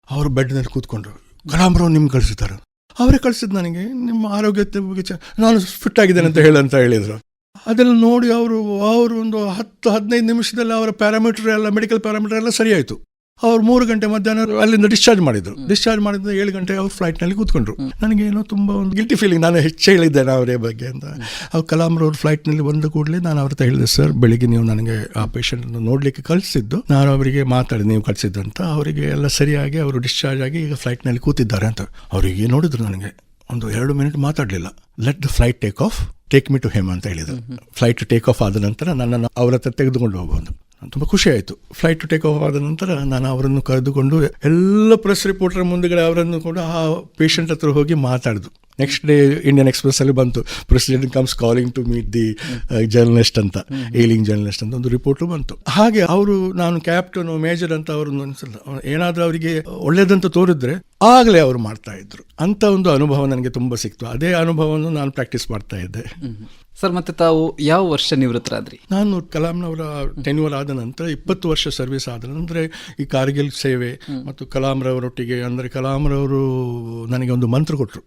ಅವರು ಬೆಡ್ನಲ್ಲಿ ಕೂತ್ಕೊಂಡ್ರು. ಕಲಾಂರವ್ರು ನಿಮ್ಗೆ ಕಳಿಸಿದ್ದಾರೆ. ಅವರೇ ಕಳಿಸಿದ್ದು ನನಗೆ, ನಿಮ್ಮ ಆರೋಗ್ಯದ ಬಗ್ಗೆ ನಾನು ಫಿಟ್ ಆಗಿದ್ದೇನೆ ಅಂತ ಹೇಳಿದರು. ಅದೆಲ್ಲ ನೋಡಿ ಅವರು ಒಂದು 10-15 ನಿಮಿಷದಲ್ಲಿ ಅವರ ಪ್ಯಾರಾಮೀಟರ್ ಎಲ್ಲ, ಮೆಡಿಕಲ್ ಪ್ಯಾರಾಮೀಟರ್ ಎಲ್ಲ ಸರಿಯಾಯಿತು. ಅವ್ರು 3 ಗಂಟೆ ಮಧ್ಯಾಹ್ನ ಅಲ್ಲಿಂದ ಡಿಸ್ಚಾರ್ಜ್ ಮಾಡಿದ್ರು. ಡಿಸ್ಚಾರ್ಜ್ ಮಾಡಿದ 7 ಗಂಟೆ ಅವ್ರು ಫ್ಲೈಟ್ನಲ್ಲಿ ಕೂತ್ಕೊಂಡ್ರು. ನನಗೇನೋ ತುಂಬ ಒಂದು ಗಿಲ್ಟಿ ಫೀಲಿಂಗ್, ನಾನು ಹೆಚ್ಚು ಹೇಳಿದ್ದೇನೆ ಅವರೇ ಬಗ್ಗೆ ಅಂತ. ಅವ್ರು ಕಲಾಂರವ್ರು ಫ್ಲೈಟ್ನಲ್ಲಿ ಬಂದ ಕೂಡಲೇ ನಾನು ಅವ್ರ ಹತ್ರ ಹೇಳಿದೆ, ಸರ್ ಬೆಳಿಗ್ಗೆ ನೀವು ನನಗೆ ಆ ಪೇಷಂಟನ್ನು ನೋಡಲಿಕ್ಕೆ ಕಳಿಸಿದ್ದು, ನಾನು ಅವರಿಗೆ ಮಾತಾಡಿ ನೀವು ಕಳಿಸಿದ್ದಂತ. ಅವರಿಗೆ ಎಲ್ಲ ಸರಿಯಾಗಿ ಅವರು ಡಿಸ್ಚಾರ್ಜ್ ಆಗಿ ಈಗ ಫ್ಲೈಟ್ನಲ್ಲಿ ಕೂತಿದ್ದಾರೆ ಅಂತ. ಅವರಿಗೆ ನೋಡಿದ್ರು, ನನಗೆ ಒಂದು 2 ಮಿನಿಟ್ ಮಾತಾಡಲಿಲ್ಲ. Let the flight take me to him ಅಂತ ಹೇಳಿದರು. ಫ್ಲೈಟ್ ಟೇಕ್ ಆಫ್ ಆದ ನಂತರ ನನ್ನನ್ನು ಅವರ ಹತ್ರ ತೆಗೆದುಕೊಂಡು ಹೋಗ್ಬೋದು. ತುಂಬ ಖುಷಿ ಆಯಿತು. ಫ್ಲೈಟ್ ಟೇಕ್ ಆಫ್ ಆದ ನಂತರ ನಾನು ಅವರನ್ನು ಕರೆದುಕೊಂಡು ಎಲ್ಲ ಪ್ರೆಸ್ ರಿಪೋರ್ಟರ್ ಮುಂದೆಗಡೆ ಅವರನ್ನು ಕೂಡ ಆ ಪೇಷಂಟ್ ಹತ್ರ ಹೋಗಿ ಮಾತಾಡಿದ್ರು. ನೆಕ್ಸ್ಟ್ ಡೇ ಇಂಡಿಯನ್ ಎಕ್ಸ್ಪ್ರೆಸ್ಸಲ್ಲಿ ಬಂತು, president comes calling to meet the journalist ಅಂತ, ಏಲಿಂಗ್ ಜರ್ನಲಿಸ್ಟ್ ಅಂತ ಒಂದು ರಿಪೋರ್ಟು ಬಂತು. ಹಾಗೆ ಅವರು, ನಾನು ಕ್ಯಾಪ್ಟನ್ ಮೇಜರ್ ಅಂತ ಅವ್ರನ್ನ ಅನಿಸಲ್ಲ, ಏನಾದರೂ ಅವರಿಗೆ ಒಳ್ಳೇದಂತ ತೋರಿದ್ರೆ ಆಗಲೇ ಅವರು ಮಾಡ್ತಾ ಇದ್ರು. ಅಂಥ ಒಂದು ಅನುಭವ ನನಗೆ ತುಂಬ ಸಿಕ್ತು. ಅದೇ ಅನುಭವವನ್ನು ನಾನು ಪ್ರಾಕ್ಟೀಸ್ ಮಾಡ್ತಾ ಇದ್ದೆ. ಸರ್, ಮತ್ತೆ ತಾವು ಯಾವ ವರ್ಷ ನಿವೃತ್ತರಾದ್ರಿ? ನಾನು ಕಲಾಂನವರ ಟೆನ್ಯೂರ್ ಆದ ನಂತರ 20 ವರ್ಷ ಸರ್ವಿಸ್ ಆದ ನಂತರ ಈ ಕಾರ್ಗಿಲ್ ಸೇವೆ ಮತ್ತು ಕಲಾಂರವರೊಟ್ಟಿಗೆ, ಅಂದರೆ ಕಲಾಂರವರು ನನಗೆ ಒಂದು ಮಂತ್ರ ಕೊಟ್ಟರು.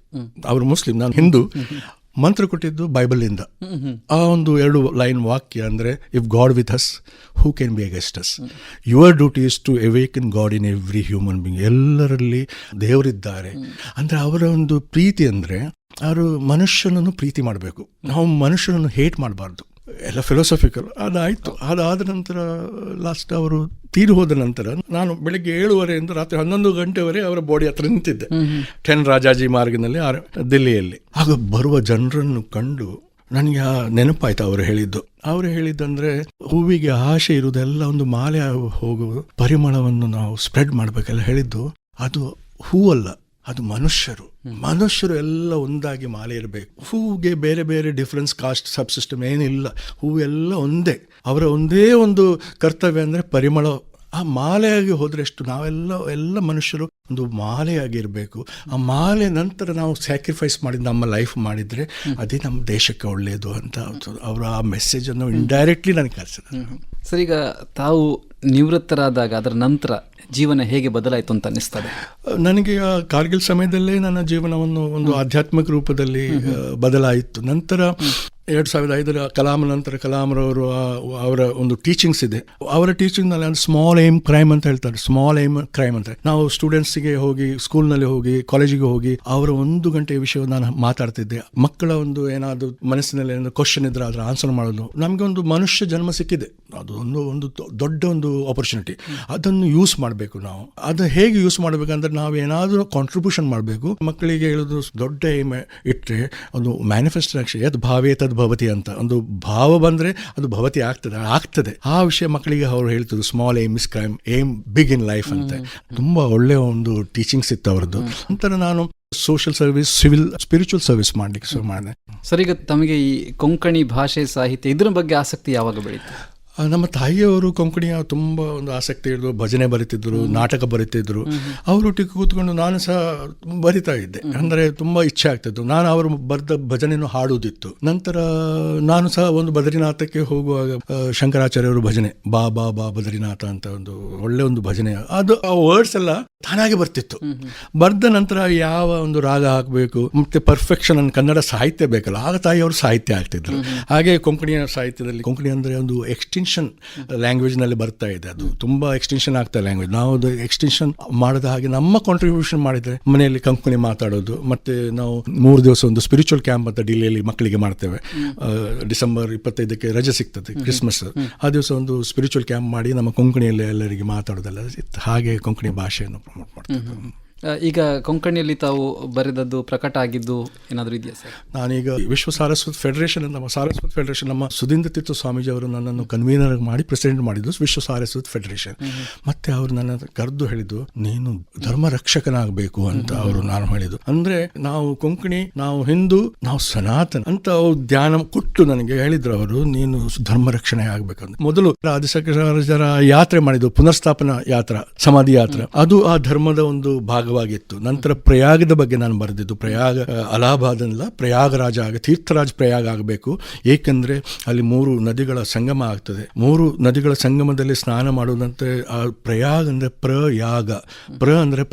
ಅವರು ಮುಸ್ಲಿಂ, ನಾನು ಹಿಂದೂ. ಮಂತ್ರ ಕೊಟ್ಟಿದ್ದು ಬೈಬಲಿಂದ. ಆ ಒಂದು 2 ಲೈನ್ ವಾಕ್ಯ, ಅಂದರೆ if God with us who can be against us, your duty is to awaken God in every human being. ಎಲ್ಲರಲ್ಲಿ ದೇವರಿದ್ದಾರೆ. ಅಂದರೆ ಅವರ ಒಂದು ಪ್ರೀತಿ ಅಂದರೆ ಅವರು ಮನುಷ್ಯನನ್ನು ಪ್ರೀತಿ ಮಾಡಬೇಕು, ನಾವು ಮನುಷ್ಯನನ್ನು ಹೇಟ್ ಮಾಡಬಾರ್ದು. ಎಲ್ಲ ಫಿಲಾಸಫಿಕಲ್ ಅದಾಯಿತು. ಅದಾದ ನಂತರ ಲಾಸ್ಟ್ ಅವರು ತೀರಿ ಹೋದ ನಂತರ ನಾನು ಬೆಳಗ್ಗೆ 7:30 ರಾತ್ರಿ 11 ಗಂಟೆವರೆಗೆ ಅವರ ಬಾಡಿ ಹತ್ರ ನಿಂತಿದ್ದೆ, 10 ರಾಜಾಜಿ ಮಾರ್ಗನಲ್ಲಿ ದಿಲ್ಲಿಯಲ್ಲಿ. ಆಗ ಬರುವ ಜನರನ್ನು ಕಂಡು ನನಗೆ ನೆನಪಾಯ್ತು ಅವರು ಹೇಳಿದ್ದಂದ್ರೆ, ಹೂವಿಗೆ ಆಶೆ ಇರುವುದೆಲ್ಲ ಒಂದು ಮಾಲೆ ಹೋಗುವ ಪರಿಮಳವನ್ನು ನಾವು ಸ್ಪ್ರೆಡ್ ಮಾಡಬೇಕೆಲ್ಲ ಹೇಳಿದ್ದು. ಅದು ಹೂವಲ್ಲ, ಅದು ಮನುಷ್ಯರು ಎಲ್ಲ ಒಂದಾಗಿ ಮಾಲೆ ಇರಬೇಕು. ಹೂವಿಗೆ ಬೇರೆ ಬೇರೆ ಡಿಫ್ರೆನ್ಸ್, ಕಾಸ್ಟ್, ಸಬ್ ಸಿಸ್ಟಮ್ ಏನಿಲ್ಲ. ಹೂವೆಲ್ಲ ಒಂದೇ. ಅವರ ಒಂದೇ ಒಂದು ಕರ್ತವ್ಯ ಅಂದರೆ ಪರಿಮಳ. ಆ ಮಾಲೆಯಾಗಿ ಹೋದರೆ ಎಷ್ಟು, ನಾವೆಲ್ಲ ಮನುಷ್ಯರು ಒಂದು ಮಾಲೆಯಾಗಿರಬೇಕು. ಆ ಮಾಲೆ ನಂತರ ನಾವು ಸ್ಯಾಕ್ರಿಫೈಸ್ ಮಾಡಿ ನಮ್ಮ ಲೈಫ್ ಮಾಡಿದರೆ ಅದೇ ನಮ್ಮ ದೇಶಕ್ಕೆ ಒಳ್ಳೆಯದು ಅಂತ ಅವರು ಆ ಮೆಸೇಜನ್ನು ಇಂಡೈರೆಕ್ಟ್ಲಿ ನನಗೆ ಕಲಿಸಿದ್ರು. ಸರ್, ಈಗ ತಾವು ನಿವೃತ್ತರಾದಾಗ ಅದರ ನಂತರ ಜೀವನ ಹೇಗೆ ಬದಲಾಯಿತು ಅಂತ ಅನ್ನಿಸ್ತದೆ? ನನಗೆ ಆ ಕಾರ್ಗಿಲ್ ಸಮಯದಲ್ಲೇ ನನ್ನ ಜೀವನವನ್ನು ಒಂದು ಆಧ್ಯಾತ್ಮಿಕ ರೂಪದಲ್ಲಿ ಬದಲಾಯಿತು. ನಂತರ 2005 ಕಲಾಂ ನಂತರ ಕಲಾಂರವರು ಅವರ ಒಂದು ಟೀಚಿಂಗ್ಸ್ ಇದೆ. ಅವರ ಟೀಚಿಂಗ್ನಲ್ಲಿ ಒಂದು ಸ್ಮಾಲ್ ಏಮ್ ಕ್ರೈಮ್ ಅಂತ ಹೇಳ್ತಾರೆ. ಸ್ಮಾಲ್ ಏಮ್ ಕ್ರೈಮ್ ಅಂತ ನಾವು ಸ್ಟೂಡೆಂಟ್ಸ್ಗೆ ಹೋಗಿ, ಸ್ಕೂಲ್ನಲ್ಲಿ ಹೋಗಿ, ಕಾಲೇಜಿಗೆ ಹೋಗಿ ಅವರ 1 ಗಂಟೆ ವಿಷಯವನ್ನು ನಾನು ಮಾತಾಡ್ತಿದ್ದೆ. ಮಕ್ಕಳ ಒಂದು ಏನಾದರೂ ಮನಸ್ಸಿನಲ್ಲಿ ಏನಾದರೂ ಕ್ವಶನ್ ಇದ್ರೆ ಅದರ ಆನ್ಸರ್ ಮಾಡೋದು. ನಮಗೆ ಒಂದು ಮನುಷ್ಯ ಜನ್ಮ ಸಿಕ್ಕಿದೆ, ಅದು ಒಂದು ದೊಡ್ಡ ಒಂದು ಆಪರ್ಚುನಿಟಿ. ಅದನ್ನು ಯೂಸ್ ಮಾಡಬೇಕು. ನಾವು ಅದು ಹೇಗೆ ಯೂಸ್ ಮಾಡಬೇಕಂದ್ರೆ, ನಾವು ಏನಾದರೂ ಕಾಂಟ್ರಿಬ್ಯೂಷನ್ ಮಾಡಬೇಕು. ಮಕ್ಕಳಿಗೆ ಹೇಳೋದು, ದೊಡ್ಡ ಏಮ್ ಇಟ್ಟರೆ ಒಂದು ಮ್ಯಾನಿಫೆಸ್ಟೇಷನ್, ಯದ್ ಭಾವೇ ತದ್ ಭವತಿ ಅಂತ. ಒಂದು ಭಾವ ಬಂದರೆ ಅದು ಭವತಿ ಆಗ್ತದೆ. ಆ ವಿಷಯ ಮಕ್ಕಳಿಗೆ ಅವರು ಹೇಳ್ತಿದ್ರು, small aim is crime, aim big in life ಅಂತ. ತುಂಬ ಒಳ್ಳೆಯ ಒಂದು ಟೀಚಿಂಗ್ಸ್ ಇತ್ತು ಅವರದ್ದು. ನಂತರ ನಾನು social service, civil, spiritual service ಮಾಡಲಿಕ್ಕೆ ಶುರು ಮಾಡಿದೆ. ಸರ್, ಈಗ ತಮಗೆ ಈ ಕೊಂಕಣಿ ಭಾಷೆ, ಸಾಹಿತ್ಯ ಇದರ ಬಗ್ಗೆ ಆಸಕ್ತಿ ಯಾವಾಗ ಬೆಳೀತು? ನಮ್ಮ ತಾಯಿಯವರು ಕೊಂಕಣಿಯ ತುಂಬ ಒಂದು ಆಸಕ್ತಿ ಇದ್ರು. ಭಜನೆ ಬರೀತಿದ್ರು, ನಾಟಕ ಬರೀತಿದ್ರು. ಅವರೊಟ್ಟಿಗೆ ಕೂತ್ಕೊಂಡು ನಾನು ಸಹ ಬರಿತಾ ಇದ್ದೆ. ಅಂದರೆ ತುಂಬ ಇಚ್ಛೆ ಆಗ್ತಿತ್ತು. ನಾನು ಅವರು ಬರೆದ ಭಜನೆಯನ್ನು ಹಾಡುವುದಿತ್ತು. ನಂತರ ನಾನು ಸಹ ಒಂದು ಬದ್ರಿನಾಥಕ್ಕೆ ಹೋಗುವಾಗ ಶಂಕರಾಚಾರ್ಯವರು ಭಜನೆ, ಬಾ ಬಾ ಬಾ ಬದ್ರಿನಾಥ ಅಂತ ಒಂದು ಒಳ್ಳೆ ಒಂದು ಭಜನೆ, ಅದು ಆ ವರ್ಡ್ಸ್ ಎಲ್ಲ ತಾನಾಗೆ ಬರ್ತಿತ್ತು. ಬರೆದ ನಂತರ ಯಾವ ಒಂದು ರಾಗ ಹಾಕಬೇಕು, ಮತ್ತೆ ಪರ್ಫೆಕ್ಷನ್, ಕನ್ನಡ ಸಾಹಿತ್ಯ ಬೇಕಲ್ಲ, ಆಗ ತಾಯಿಯವರು ಸಾಹಿತ್ಯ ಆಗ್ತಿದ್ರು. ಹಾಗೆ ಕೊಂಕಣಿಯ ಸಾಹಿತ್ಯದಲ್ಲಿ, ಕೊಂಕಣಿ ಅಂದರೆ ಒಂದು ಎಕ್ಸ್ಟೆನ್ಷನ್ ಲ್ಯಾಂಗ್ವೇಜ್ನಲ್ಲಿ ಬರ್ತಾ ಇದೆ. ಅದು ತುಂಬ ಎಕ್ಸ್ಟೆನ್ಷನ್ ಆಗ್ತಾ ಲ್ಯಾಂಗ್ವೇಜ್. ನಾವು ಅದು ಎಕ್ಸ್ಟೆನ್ಷನ್ ಮಾಡಿದ ಹಾಗೆ ನಮ್ಮ ಕಾಂಟ್ರಿಬ್ಯೂಷನ್ ಮಾಡಿದರೆ ಮನೆಯಲ್ಲಿ ಕೊಂಕಣಿ ಮಾತಾಡೋದು. ಮತ್ತು ನಾವು 3 ದಿವಸ ಒಂದು ಸ್ಪಿರಿಚುವಲ್ ಕ್ಯಾಂಪ್ ಅಂತ ಡಿಲ್ಲಿಯಲ್ಲಿ ಮಕ್ಕಳಿಗೆ ಮಾಡ್ತೇವೆ. ಡಿಸೆಂಬರ್ 25ಕ್ಕೆ ರಜೆ ಸಿಗ್ತದೆ, ಕ್ರಿಸ್ಮಸ್. ಆ ದಿವಸ ಒಂದು ಸ್ಪಿರಿಚುವಲ್ ಕ್ಯಾಂಪ್ ಮಾಡಿ ನಮ್ಮ ಕೊಂಕಣಿಯಲ್ಲಿ ಎಲ್ಲರಿಗೆ ಮಾತಾಡೋದೆಲ್ಲ ಇತ್ತು. ಹಾಗೆ ಕೊಂಕಣಿ ಭಾಷೆಯನ್ನು ಪ್ರಮೋಟ್ ಮಾಡ್ತಿದ್ದೆ. ಈಗ ಕೊಂಕಣಿಯಲ್ಲಿ ತಾವು ಬರೆದದ್ದು ಪ್ರಕಟ ಆಗಿದ್ದು ಏನಾದರೂ ಇದೆಯಾ ಸರ್? ನಾನೀಗ ವಿಶ್ವ ಸಾರಸ್ವತ ಫೆಡರೇಷನ್, ನಮ್ಮ ಸಾರಸ್ವತ ಫೆಡರೇಷನ್, ನಮ್ಮ ಸುಧೀಂದ್ರ ತೀರ್ಥ ಸ್ವಾಮೀಜಿ ಅವರು ನನ್ನನ್ನು ಕನ್ವೀನರ್ ಮಾಡಿ ಪ್ರೆಸಿಡೆಂಟ್ ಮಾಡಿದ್ದು ವಿಶ್ವ ಸಾರಸ್ವತ ಫೆಡರೇಷನ್. ಮತ್ತೆ ಅವರು ನನ್ನ ಕರೆದು ಹೇಳಿದ್ದು, ನೀನು ಧರ್ಮ ರಕ್ಷಕನಾಗಬೇಕು ಅಂತ ಅವರು ನಾನು ಹೇಳಿದ್ದು. ಅಂದ್ರೆ ನಾವು ಕೊಂಕಣಿ, ನಾವು ಹಿಂದೂ, ನಾವು ಸನಾತನ ಅಂತ ಧ್ಯಾನ ಕೊಟ್ಟು ನನಗೆ ಹೇಳಿದ್ರು ಅವರು, ನೀನು ಧರ್ಮ ರಕ್ಷಣೆ ಆಗ್ಬೇಕಂತ. ಮೊದಲು ಆದಿಶಂಕರಾಚಾರ್ಯರ ಯಾತ್ರೆ ಮಾಡಿದ್ದು, ಪುನರ್ಸ್ಥಾಪನಾ ಯಾತ್ರಾ, ಸಮಾಧಿ ಯಾತ್ರಾ, ಅದು ಆ ಧರ್ಮದ ಒಂದು ಭಾಗವಾಗಿತ್ತು. ನಂತರ ಪ್ರಯಾಗದ ಬಗ್ಗೆ ನಾನು ಬರೆದಿದ್ದು, ಪ್ರಯಾಗ ಅಲಹಾಬಾದ್ ಅಲ್ಲ, ಪ್ರಯಾಗರಾಜ ತೀರ್ಥರಾಜ್ ಪ್ರಯಾಗ ಆಗಬೇಕು. ಏಕೆಂದ್ರೆ ಅಲ್ಲಿ 3 ನದಿಗಳ ಸಂಗಮ ಆಗ್ತದೆ. 3 ನದಿಗಳ ಸಂಗಮದಲ್ಲಿ ಸ್ನಾನ ಮಾಡುವುದಂತೆ. ಆ ಪ್ರಯಾಗ ಅಂದ್ರೆ ಪ್ರಯಾಗ, ಅಂದ್ರೆ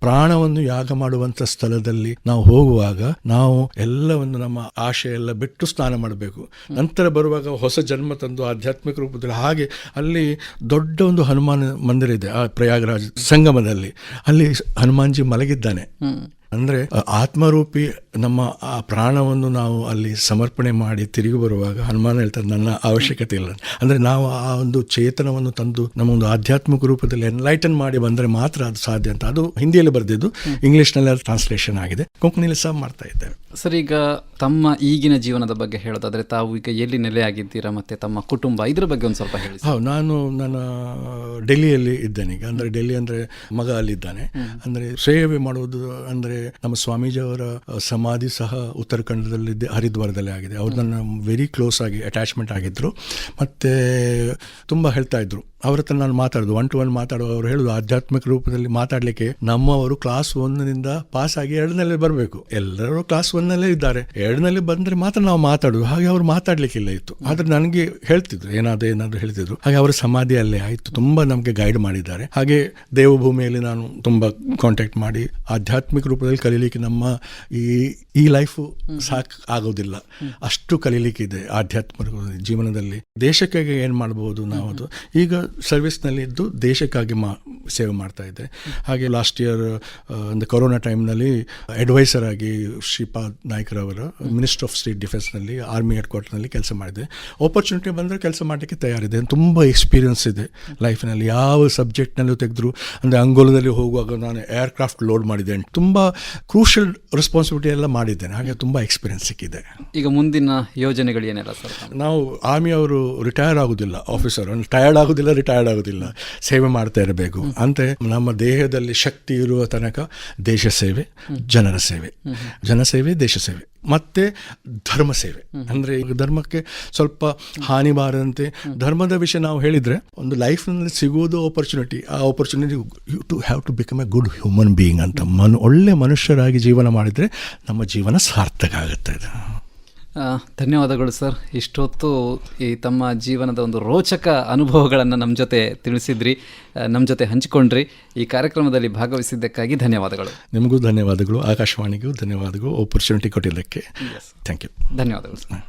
ಪ್ರಾಣವನ್ನು ಯಾಗ ಮಾಡುವಂಥ ಸ್ಥಳದಲ್ಲಿ ನಾವು ಹೋಗುವಾಗ ನಾವು ಎಲ್ಲವನ್ನು ನಮ್ಮ ಆಶೆ ಎಲ್ಲ ಬಿಟ್ಟು ಸ್ನಾನ ಮಾಡಬೇಕು. ನಂತರ ಬರುವಾಗ ಹೊಸ ಜನ್ಮ ತಂದು ಆಧ್ಯಾತ್ಮಿಕ ರೂಪದಲ್ಲಿ, ಹಾಗೆ ಅಲ್ಲಿ ದೊಡ್ಡ ಒಂದು ಹನುಮಾನ್ ಮಂದಿರ ಇದೆ ಆ ಪ್ರಯಾಗರಾಜ್ ಸಂಗಮದಲ್ಲಿ. ಅಲ್ಲಿ ಹನುಮಾನ್ಜಿ ಮಲಗಿದ್ದಾನೆ. ಅಂದರೆ ಆತ್ಮರೂಪಿ ನಮ್ಮ ಆ ಪ್ರಾಣವನ್ನು ನಾವು ಅಲ್ಲಿ ಸಮರ್ಪಣೆ ಮಾಡಿ ತಿರುಗಿ ಬರುವಾಗ ಹನುಮಾನ ಹೇಳ್ತಾರೆ, ನನ್ನ ಅವಶ್ಯಕತೆ ಇಲ್ಲ. ಅಂದರೆ ನಾವು ಆ ಒಂದು ಚೇತನವನ್ನು ತಂದು ನಮ್ಮ ಒಂದು ಆಧ್ಯಾತ್ಮಿಕ ರೂಪದಲ್ಲಿ ಎನ್ಲೈಟನ್ ಮಾಡಿ ಬಂದರೆ ಮಾತ್ರ ಅದು ಸಾಧ್ಯ ಅಂತ. ಅದು ಹಿಂದಿಯಲ್ಲಿ ಬರೆದಿದ್ದು, ಇಂಗ್ಲೀಷ್ನಲ್ಲಿ ಟ್ರಾನ್ಸ್ಲೇಷನ್ ಆಗಿದೆ, ಕೊಂಕಣಿಯಲ್ಲಿ ಸಹ ಮಾಡ್ತಾ ಇದ್ದೇವೆ. ಸರ್, ಈಗ ತಮ್ಮ ಈಗಿನ ಜೀವನದ ಬಗ್ಗೆ ಹೇಳೋದಾದ್ರೆ, ತಾವು ಈಗ ಎಲ್ಲಿ ನೆಲೆಯಾಗಿದ್ದೀರಾ ಮತ್ತು ತಮ್ಮ ಕುಟುಂಬ, ಇದ್ರ ಬಗ್ಗೆ ಒಂದು ಸ್ವಲ್ಪ ಹೇಳಿ. ಹೌದು, ನಾನು ನನ್ನ ಡೆಲ್ಲಿಯಲ್ಲಿ ಇದ್ದೇನೆ ಈಗ. ಅಂದರೆ ಡೆಲ್ಲಿ ಅಂದರೆ ಮಗ ಅಲ್ಲಿದ್ದಾನೆ. ಅಂದರೆ ಸೇವೆ ಮಾಡುವುದು ಅಂದರೆ ನಮ್ಮ ಸ್ವಾಮೀಜಿಯವರ ಸಮಾಧಿ ಸಹ ಉತ್ತರಾಖಂಡದಲ್ಲಿ ಹರಿದ್ವಾರದಲ್ಲಿ ಆಗಿದೆ. ಅವ್ರು ನನ್ನ ವೆರಿ ಕ್ಲೋಸ್ ಆಗಿ ಅಟ್ಯಾಚ್ಮೆಂಟ್ ಆಗಿದ್ದರು. ಮತ್ತು ತುಂಬ ಹೇಳ್ತಾ ಇದ್ರು. ಅವ್ರ ಹತ್ರ ನಾನು ಮಾತಾಡೋದು, 1 to 1 ಮಾತಾಡೋ. ಅವ್ರು ಹೇಳೋದು, ಆಧ್ಯಾತ್ಮಿಕ ರೂಪದಲ್ಲಿ ಮಾತಾಡಲಿಕ್ಕೆ ನಮ್ಮವರು ಕ್ಲಾಸ್ 1 ಪಾಸ್ ಆಗಿ 2ನಲ್ಲಿ ಬರಬೇಕು. ಎಲ್ಲರೂ ಕ್ಲಾಸ್ 1ನಲ್ಲೇ ಇದ್ದಾರೆ, 2ನಲ್ಲಿ ಬಂದರೆ ಮಾತ್ರ ನಾವು ಮಾತಾಡೋದು. ಹಾಗೆ ಅವರು ಮಾತಾಡಲಿಕ್ಕಿಲ್ಲ ಇತ್ತು. ಆದರೆ ನನಗೆ ಹೇಳ್ತಿದ್ರು, ಏನಾದರೂ ಹೇಳ್ತಿದ್ರು. ಹಾಗೆ ಅವರ ಸಮಾಧಿ ಅಲ್ಲೇ ಆಯಿತು. ತುಂಬ ನಮಗೆ ಗೈಡ್ ಮಾಡಿದ್ದಾರೆ. ಹಾಗೆ ದೇವಭೂಮಿಯಲ್ಲಿ ನಾನು ತುಂಬ ಕಾಂಟ್ಯಾಕ್ಟ್ ಮಾಡಿ ಆಧ್ಯಾತ್ಮಿಕ ರೂಪದಲ್ಲಿ ಕಲೀಲಿಕ್ಕೆ, ನಮ್ಮ ಈ ಲೈಫು ಸಾಕು ಆಗೋದಿಲ್ಲ, ಅಷ್ಟು ಕಲೀಲಿಕ್ಕಿದೆ ಆಧ್ಯಾತ್ಮಿಕ ಜೀವನದಲ್ಲಿ. ದೇಶಕ್ಕಾಗಿ ಏನು ಮಾಡ್ಬೋದು ನಾವು, ಅದು ಈಗ ಸರ್ವಿಸ್ನಲ್ಲಿ ಇದ್ದು ದೇಶಕ್ಕಾಗಿ ಸೇವೆ ಮಾಡ್ತಾ ಇದ್ದೆ. ಹಾಗೆ ಲಾಸ್ಟ್ ಇಯರ್ ಅಂದರೆ ಕೊರೋನಾ ಟೈಮ್ನಲ್ಲಿ ಅಡ್ವೈಸರ್ ಆಗಿ ಶ್ರೀಪಾದ್ ನಾಯ್ಕರವರ ಮಿನಿಸ್ಟರ್ ಆಫ್ ಸ್ಟೇಟ್ ಡಿಫೆನ್ಸ್ನಲ್ಲಿ ಆರ್ಮಿ ಹೆಡ್ ಕ್ವಾರ್ಟರ್ನಲ್ಲಿ ಕೆಲಸ ಮಾಡಿದೆ. ಆಪರ್ಚುನಿಟಿ ಬಂದರೆ ಕೆಲಸ ಮಾಡಲಿಕ್ಕೆ ತಯಾರಿದೆ. ತುಂಬ ಎಕ್ಸ್ಪೀರಿಯನ್ಸ್ ಇದೆ ಲೈಫ್ನಲ್ಲಿ. ಯಾವ ಸಬ್ಜೆಕ್ಟ್ನಲ್ಲೂ ತೆಗೆದ್ರು, ಅಂದರೆ ಅಂಗೋಲದಲ್ಲಿ ಹೋಗುವಾಗ ನಾನು ಏರ್ಕ್ರಾಫ್ಟ್ ಲೋಡ್ ಮಾಡಿದ್ದೇನೆ. ತುಂಬ ಕ್ರೂಷಿಯಲ್ ರೆಸ್ಪಾನ್ಸಿಬಿಲಿಟಿ ಎಲ್ಲ ಮಾಡಿದ್ದೇನೆ. ಹಾಗೆ ತುಂಬ ಎಕ್ಸ್ಪೀರಿಯನ್ಸ್ ಸಿಕ್ಕಿದೆ. ಈಗ ಮುಂದಿನ ಯೋಜನೆಗಳು ಏನೆಲ್ಲ ಸರ್? ನಾವು ಆರ್ಮಿಯವರು ರಿಟೈರ್ ಆಗೋದಿಲ್ಲ, ಆಫೀಸರ್ ಟಯರ್ಡ್ ಆಗೋದಿಲ್ಲ, ರಿಟೈರ್ಡ್ ಆಗೋದಿಲ್ಲ, ಸೇವೆ ಮಾಡ್ತಾ ಇರಬೇಕು. ಅಂತೆ ನಮ್ಮ ದೇಹದಲ್ಲಿ ಶಕ್ತಿ ಇರುವ ತನಕ ದೇಶ ಸೇವೆ, ಜನರ ಸೇವೆ, ಜನಸೇವೆ, ದೇಶ ಸೇವೆ ಮತ್ತೆ ಧರ್ಮ ಸೇವೆ. ಅಂದರೆ ಈಗ ಧರ್ಮಕ್ಕೆ ಸ್ವಲ್ಪ ಹಾನಿ ಬಾರದಂತೆ ಧರ್ಮದ ವಿಷಯ ನಾವು ಹೇಳಿದರೆ, ಒಂದು ಲೈಫ್ನಲ್ಲಿ ಸಿಗುವುದು ಆಪರ್ಚುನಿಟಿ. ಆ opportunity you to have to become a good human being ಅಂತ ಒಳ್ಳೆ ಮನುಷ್ಯರಾಗಿ ಜೀವನ ಮಾಡಿದರೆ ನಮ್ಮ ಜೀವನ ಸಾರ್ಥಕ ಆಗುತ್ತೆ. ಧನ್ಯವಾದಗಳು ಸರ್. ಇಷ್ಟೊತ್ತು ಈ ತಮ್ಮ ಜೀವನದ ಒಂದು ರೋಚಕ ಅನುಭವಗಳನ್ನು ನಮ್ಮ ಜೊತೆ ತಿಳಿಸಿದ್ರಿ, ನಮ್ಮ ಜೊತೆ ಹಂಚಿಕೊಂಡ್ರಿ. ಈ ಕಾರ್ಯಕ್ರಮದಲ್ಲಿ ಭಾಗವಹಿಸಿದ್ದಕ್ಕಾಗಿ ಧನ್ಯವಾದಗಳು. ನಿಮಗೂ ಧನ್ಯವಾದಗಳು, ಆಕಾಶವಾಣಿಗೂ ಧನ್ಯವಾದಗಳು, ಆಪರ್ಚುನಿಟಿ ಕೊಟ್ಟಿದ್ದಕ್ಕೆ. Thank you. ಧನ್ಯವಾದಗಳು ಸರ್.